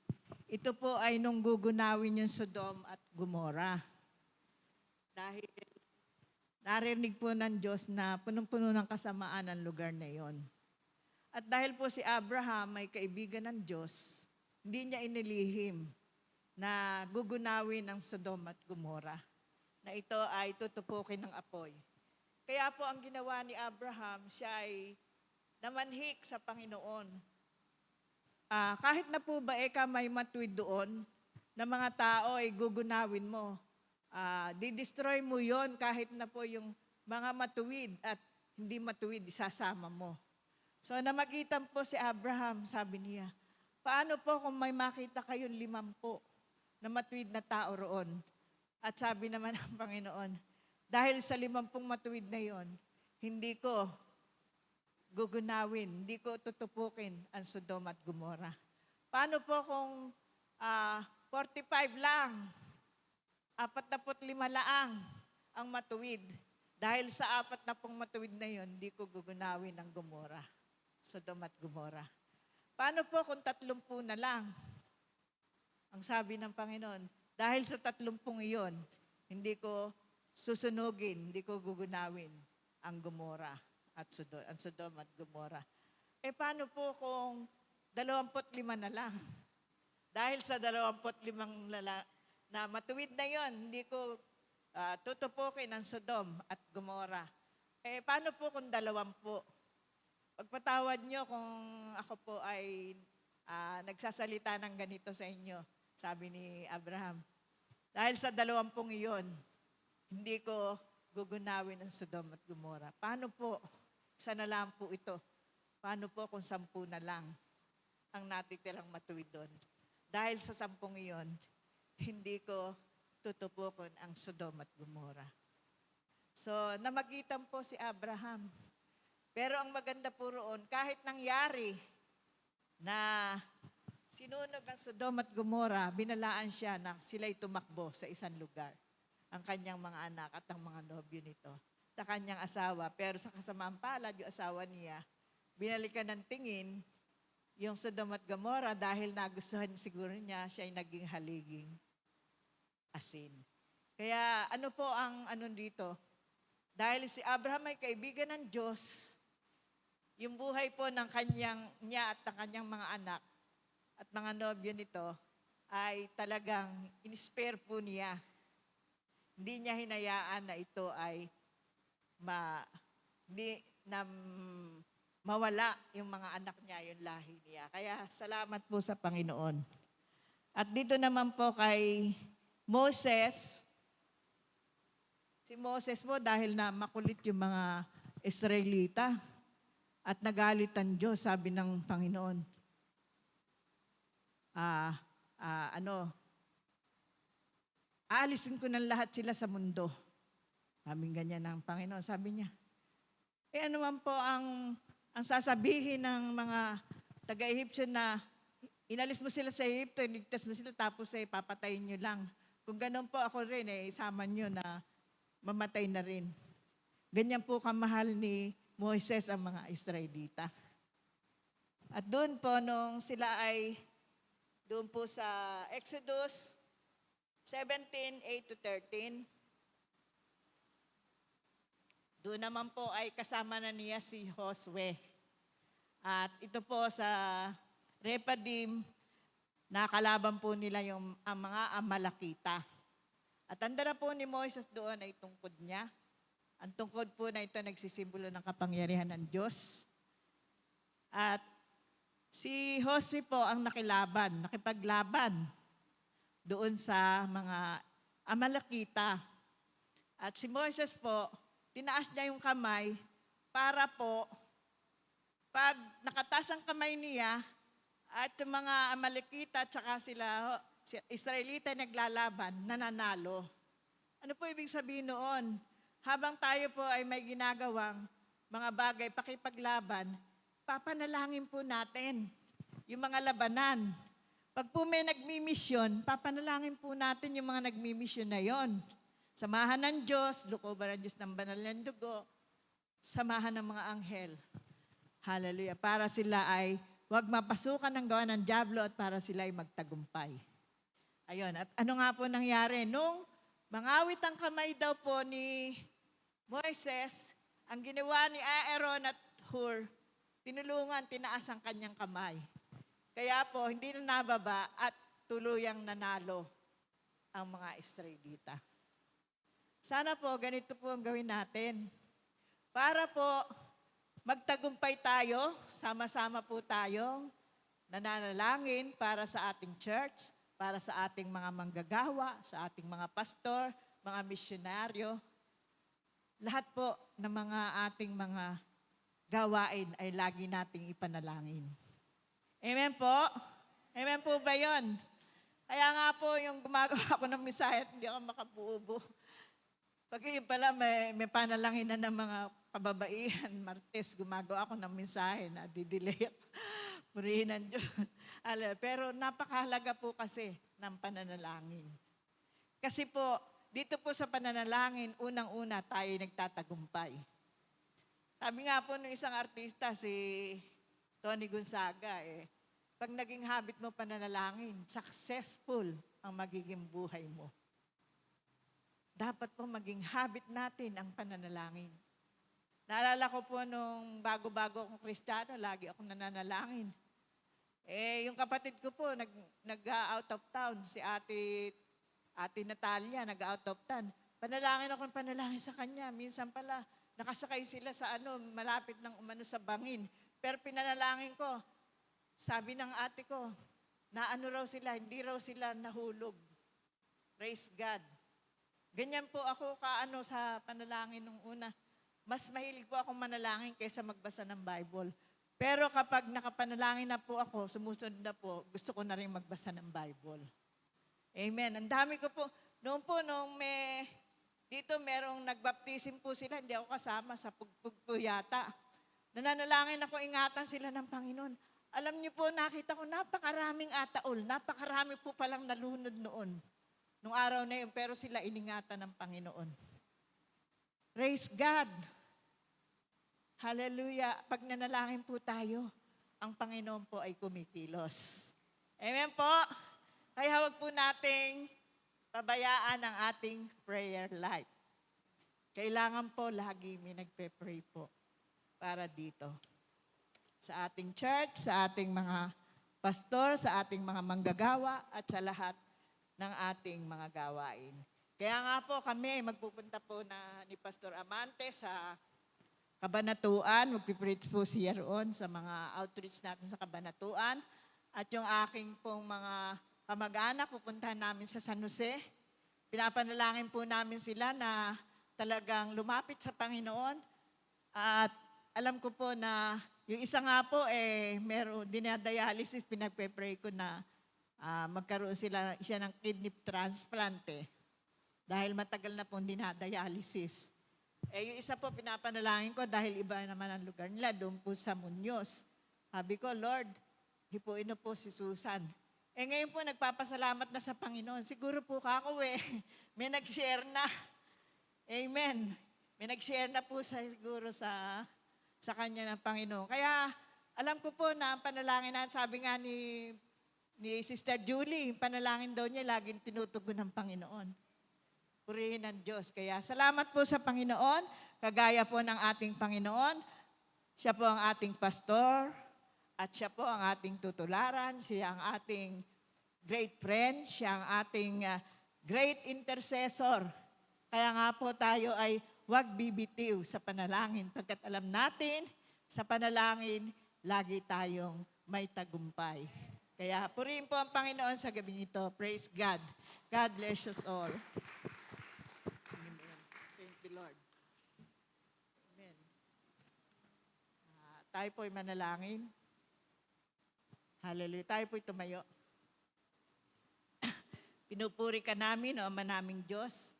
[SPEAKER 5] Ito po ay nung gugunawin yung Sodom at Gomorrah. Dahil narinig po ng Diyos na punong-puno ng kasamaan ang lugar na yon. At dahil po si Abraham ay kaibigan ng Diyos, hindi niya inilihim na gugunawin ang Sodom at Gomorrah, na ito ay tutupukin ng apoy. Kaya po ang ginawa ni Abraham, siya ay namanhik sa Panginoon. Kahit na po ba ka may matuwid doon, na mga tao ay gugunawin mo, di-destroy mo yon kahit na po yung mga matuwid at hindi matuwid, isasama mo. So namagitan po si Abraham, sabi niya, paano po kung may makita kayong 50 na matuwid na tao roon? At sabi naman ng Panginoon, dahil sa 50 matuwid na yon, hindi ko gugunawin, hindi ko tutupukin ang Sodom at Gomorrah. Paano po kung 45 lang, 45 laang ang matuwid? Dahil sa 40 matuwid na yon, hindi ko gugunawin ang Gomorrah, Sodom at Gomorrah. Paano po kung 30 na lang? Ang sabi ng Panginoon, dahil sa 30 iyon, hindi ko susunugin, hindi ko gugunawin ang Gomorrah at Sodom at Gomorrah. Paano po kung 25 na lang? Dahil sa 25 na matuwid na yon, hindi ko tutupukin ang Sodom at Gomorrah. Paano po kung 20? Pagpatawad nyo kung ako po ay nagsasalita ng ganito sa inyo, sabi ni Abraham. Dahil sa 20 iyon, hindi ko gugunawin ang Sodom at Gomorrah. Paano po? Isa na lang po ito. Paano po kung 10 na lang ang natitirang matuwid doon? Dahil sa 10 iyon, hindi ko tutupukon ang Sodom at Gomorrah. So, namagitan po si Abraham. Pero ang maganda po roon, kahit nangyari na sinunog ang Sodom at Gomorrah, binalaan siya na sila'y tumakbo sa isang lugar. ang kanyang mga anak at ang mga nobyo nito sa kanyang asawa. Pero sa kasamaang palad, yung asawa niya, binalikan ng tingin yung Sodom at Gomorrah dahil nagustuhan siguro niya, siya ay naging haliging asin. Kaya ano po ang ano dito? Dahil si Abraham ay kaibigan ng Diyos, yung buhay po ng niya at ng kanyang mga anak at mga nobyo nito ay talagang in-spare po niya. Hindi niya hinayaan na ito ay mawala yung mga anak niya, yung lahi niya. Kaya salamat po sa Panginoon. At dito naman po kay Moses, si Moses po dahil na makulit yung mga Israelita at nagalit ang Diyos, sabi ng Panginoon. Aalisin ko ng lahat sila sa mundo. Sabing ganyan ng Panginoon. Sabi niya, ano man po ang sasabihin ng mga taga-Egyptian na inalis mo sila sa Egypto, inigtas mo sila, tapos papatayin nyo lang. Kung ganun po ako rin, isama nyo na mamatay na rin. Ganyan po kamahal ni Moises ang mga Israelita. At doon po, nung sila ay doon po sa Exodus 17:8-13, doon naman po ay kasama na niya si Josue. At ito po sa Rephidim, nakalaban po nila ang mga Amalekita. At ang dala po ni Moises doon ay tungkod niya. Ang tungkod po na ito nagsisimbolo ng kapangyarihan ng Diyos. At si Josue po ang nakipaglaban doon sa mga Amalekita. At si Moises po, tinaas niya yung kamay para po, pag nakataas ang kamay niya, at yung mga Amalekita at saka sila, Israelita naglalaban, nananalo. Ano po ibig sabihin noon? Habang tayo po ay may ginagawang mga bagay, pakipaglaban, papanalangin po natin yung mga labanan. Pag po may nagmimisyon, papanalangin po natin yung mga nagmimisyon na yon. Samahan ng Diyos, lukoban ng Diyos ng banal ng dugo, samahan ng mga anghel. Hallelujah. Para sila ay huwag mapasukan ng gawa ng dyablo at para sila ay magtagumpay. Ayun. At ano nga po nangyari? Nung mangawit ang kamay daw po ni Moises, ang ginawa ni Aaron at Hur, tinaas ang kanyang kamay. Kaya po, hindi na nababa at tuluyang nanalo ang mga Israelita. Sana po, ganito po ang gawin natin. Para po magtagumpay tayo, sama-sama po tayong nananalangin para sa ating church, para sa ating mga manggagawa, sa ating mga pastor, mga misyonaryo. Lahat po ng mga ating mga gawain ay lagi nating ipanalangin. Amen po? Amen po ba yun? Kaya nga po yung gumagawa ko ng misaya at hindi ako makabuubo. Pag yun pala may panalangin na ng mga kababaihan, Martes, gumagawa ako ng mensahe na didelay ako. Purihin ng Diyos. Pero napakahalaga po kasi ng pananalangin. Kasi po, dito po sa pananalangin, unang-una tayo nagtatagumpay. Sabi nga po ng isang artista, si Tony Gonzaga, pag naging habit mo pananalangin, successful ang magiging buhay mo. Dapat po maging habit natin ang pananalangin. Naalala ko po nung bago-bago akong Kristiyano, lagi akong nananalangin. Yung kapatid ko po, nag-out of town, si Ate Natalia, nag-out of town. Panalangin sa kanya. Minsan pala, nakasakay sila sa malapit ng umano sa bangin. Pero pinanalangin ko, sabi ng ate ko, raw sila, hindi raw sila nahulog. Praise God. Ganyan po ako sa panalangin nung una. Mas mahilig po akong manalangin kaysa magbasa ng Bible. Pero kapag nakapanalangin na po ako, sumusunod na po, gusto ko na rin magbasa ng Bible. Amen. Ang dami ko po, nung dito merong nagbaptisim po sila, hindi ako kasama sa pugpug po yata. Nananalangin ako, ingatan sila ng Panginoon. Alam niyo po, nakita ko napakaraming ataol, napakarami po palang nalunod noon. nung araw na yun, pero sila iningatan ng Panginoon. Praise God! Hallelujah! Pag nanalangin po tayo, ang Panginoon po ay kumikilos. Amen po? Kaya huwag po nating pabayaan ang ating prayer life. Kailangan po lagi may nagpe-pray po para dito. Sa ating church, sa ating mga pastor, sa ating mga manggagawa, at sa lahat ng ating mga gawain. Kaya nga po kami, magpupunta po na ni Pastor Amante sa Kabanatuan. Magpipreach po siya roon sa mga outreach natin sa Kabanatuan. At yung aking pong mga kamag-anak, pupuntahan namin sa San Jose. Pinapanalangin po namin sila na talagang lumapit sa Panginoon. At alam ko po na yung isa nga po, meron dinadialysis, pinagpe-pray ko na magkaroon siya ng kidney transplant dahil matagal na pong dinadialysis. Yung isa po, pinapanalangin ko dahil iba naman ang lugar nila, doon po sa Muñoz. Sabi ko, Lord, hipuin na po si Susan. Ngayon po, nagpapasalamat na sa Panginoon. Siguro po kako may nag-share na. Amen. May nag-share na po siguro sa kanya ng Panginoon. Kaya, alam ko po na ang panalangin na, sabi nga ni Sister Julie, panalangin daw niya, laging tinutugon ng Panginoon. Purihin ng Diyos. Kaya salamat po sa Panginoon, kagaya po ng ating Panginoon. Siya po ang ating pastor, at siya po ang ating tutularan, siya ang ating great friend, siya ang ating great intercessor. Kaya nga po tayo ay huwag bibitiw sa panalangin, pagkat alam natin, sa panalangin, lagi tayong may tagumpay. Kaya purihin po ang Panginoon sa gabi ito. Praise God. God bless us all. Amen. Thank you, Lord. Amen. Tayo po'y manalangin. Hallelujah. Tayo po'y tumayo. Pinupuri ka namin, o Ama naming Diyos,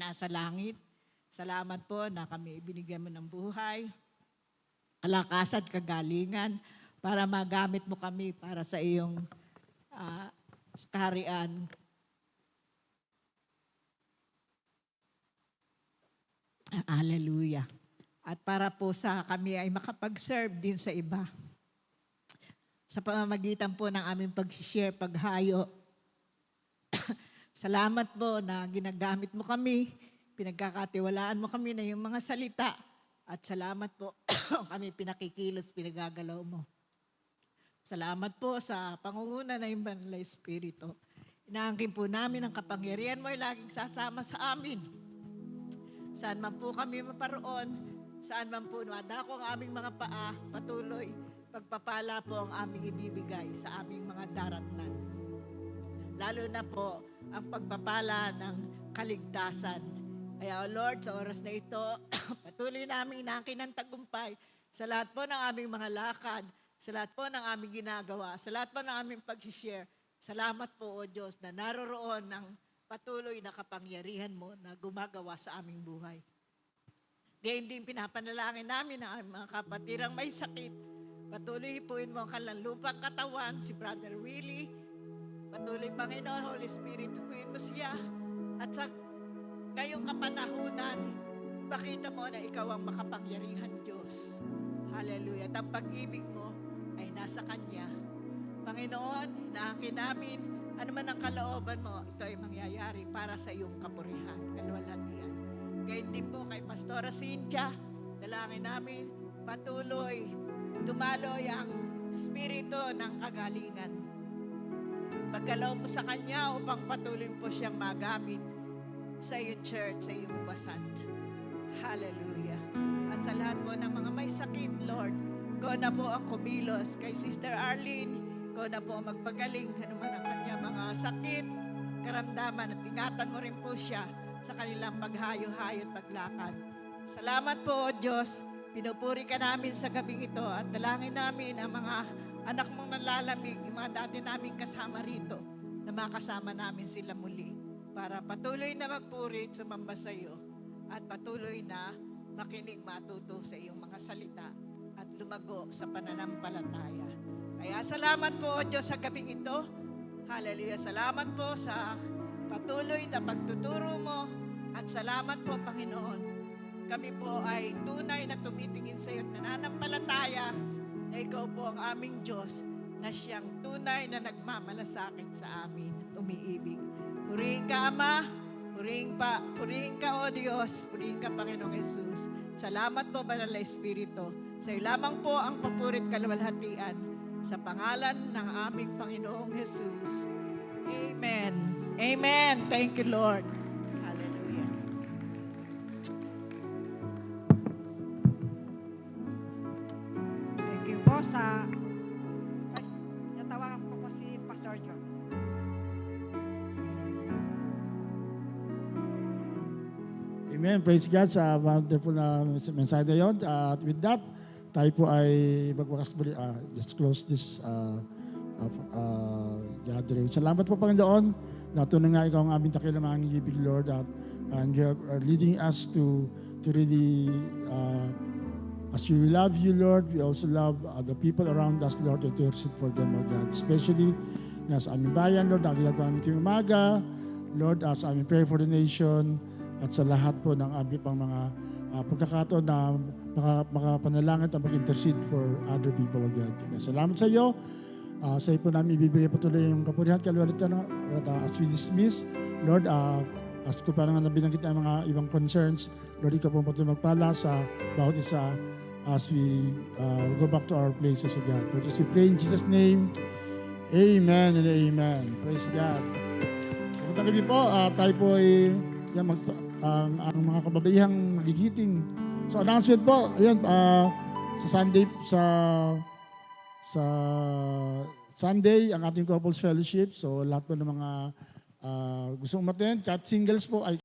[SPEAKER 5] nasa langit. Salamat po na kami ibinigyan mo ng buhay, kalakasan, kagalingan, para magamit mo kami para sa iyong kaharian. Hallelujah. At para po sa kami ay makapag-serve din sa iba. Sa pamamagitan po ng aming pag-share, paghayo. Salamat po na ginagamit mo kami, pinagkakatiwalaan mo kami na yung mga salita. At salamat po kami pinakikilos, pinagagalaw mo. Salamat po sa pangunguna ng iyong Banal na Espiritu. Inaangkin po namin ang kapangyarihan mo ay laging sasama sa amin. Saan man po kami maparoon, saan man po madako ang aming mga paa, patuloy, pagpapala po ang aming ibibigay sa aming mga daratnan. Lalo na po ang pagpapala ng kaligtasan. Kaya, Lord, sa oras na ito, patuloy namin inaangkin ng tagumpay sa lahat po ng aming mga lakad, sa lahat po ng aming ginagawa, sa lahat po ng aming pag-share. Salamat po, O Diyos, na naroroon ng patuloy na kapangyarihan mo na gumagawa sa aming buhay. Gayon din pinapanalangin namin ang mga kapatirang may sakit. Patuloy hipuin mo ang kalanlupang katawan, si Brother Willie. Patuloy, Panginoon, Holy Spirit, hipuin mo siya. At sa ngayong kapanahunan, pakita mo na ikaw ang makapangyarihan Diyos. Hallelujah. At ang pag-ibig mo ay nasa Kanya. Panginoon, inaangkin namin, ano man ang kalooban mo, ito ay mangyayari para sa iyong kapurihan, kalwalhatian. Gayon din po kay Pastora Cynthia, dalangin namin, patuloy, dumaloy ang spirito ng kagalingan. Pagkalaw mo sa Kanya upang patuloy po siyang magamit sa iyong church, sa iyong ubasan. Hallelujah. At sa lahat po ng mga may sakit, Lord, ikaw na po ang kumilos. Kay Sister Arlene, ikaw na po ang magpagaling ano man ang kanya mga sakit, karamdaman, at ingatan mo rin po siya sa kanilang paghayo-hayo at paglakad. Salamat po, O Diyos. Pinupuri ka namin sa gabing ito at dalangin namin ang mga anak mong nalalamig, yung mga dati naming kasama rito, na makasama namin sila muli para patuloy na magpuri at sumamba sa iyo at patuloy na makinig, matuto sa iyong mga salita at lumago sa pananampalataya. Kaya salamat po, O Diyos, sa gabing ito. Hallelujah. Salamat po sa patuloy na pagtuturo mo at salamat po, Panginoon. Kami po ay tunay na tumitingin sa iyo at nananampalataya na ikaw po ang aming Diyos na siyang tunay na nagmamalasakit sa amin at umiibig. Purihin ka, Ama. Purihin ka, O Diyos. Purihin ka, Panginoong Jesus. Salamat po, Banal na Espiritu. Sa iyo lamang po ang papurit kaluwalhatian sa pangalan ng aming Panginoong Jesus. Amen. Amen. Thank you, Lord. Hallelujah.
[SPEAKER 2] Thank you po sa... Ay, natawagan ko po si Pastor John.
[SPEAKER 8] Amen. Praise God sa wonderful na mensahe na yun. At with that, tayo po ay magwakas muli. Just close this gathering. Salamat po, Panginoon. Natunay nga ikaw ang aming dakilamang ibig, Lord. And you are leading us to really, as we love you, Lord, we also love the people around us, Lord, and to intercede for them, Lord God. Especially sa aming bayan, Lord, na ginagawa namin tuwing umaga. Lord, as aming pray for the nation, at sa lahat po ng aming pang mga pagkakataon na makapanalangin at mag-intercede for other people, Lord God. Salamat sa iyo. Sa iyo po namin ibibigay patuloy yung kapurihan, kaluwalhatian as we dismiss. Lord, as ko pa nga nabinanggit ang mga ibang concerns, Lord, ikaw po patuloy magpala sa bawat isa as we go back to our places, God. Lord, just we pray in Jesus' name. Amen and amen. Praise God. Magandang gabi po. Tayo po ay ang mga kababaihang magigiting. So announcement po, ayun, sa Sunday, ang ating Couples Fellowship. So lahat po ng mga gusto umattend, kahit singles po ay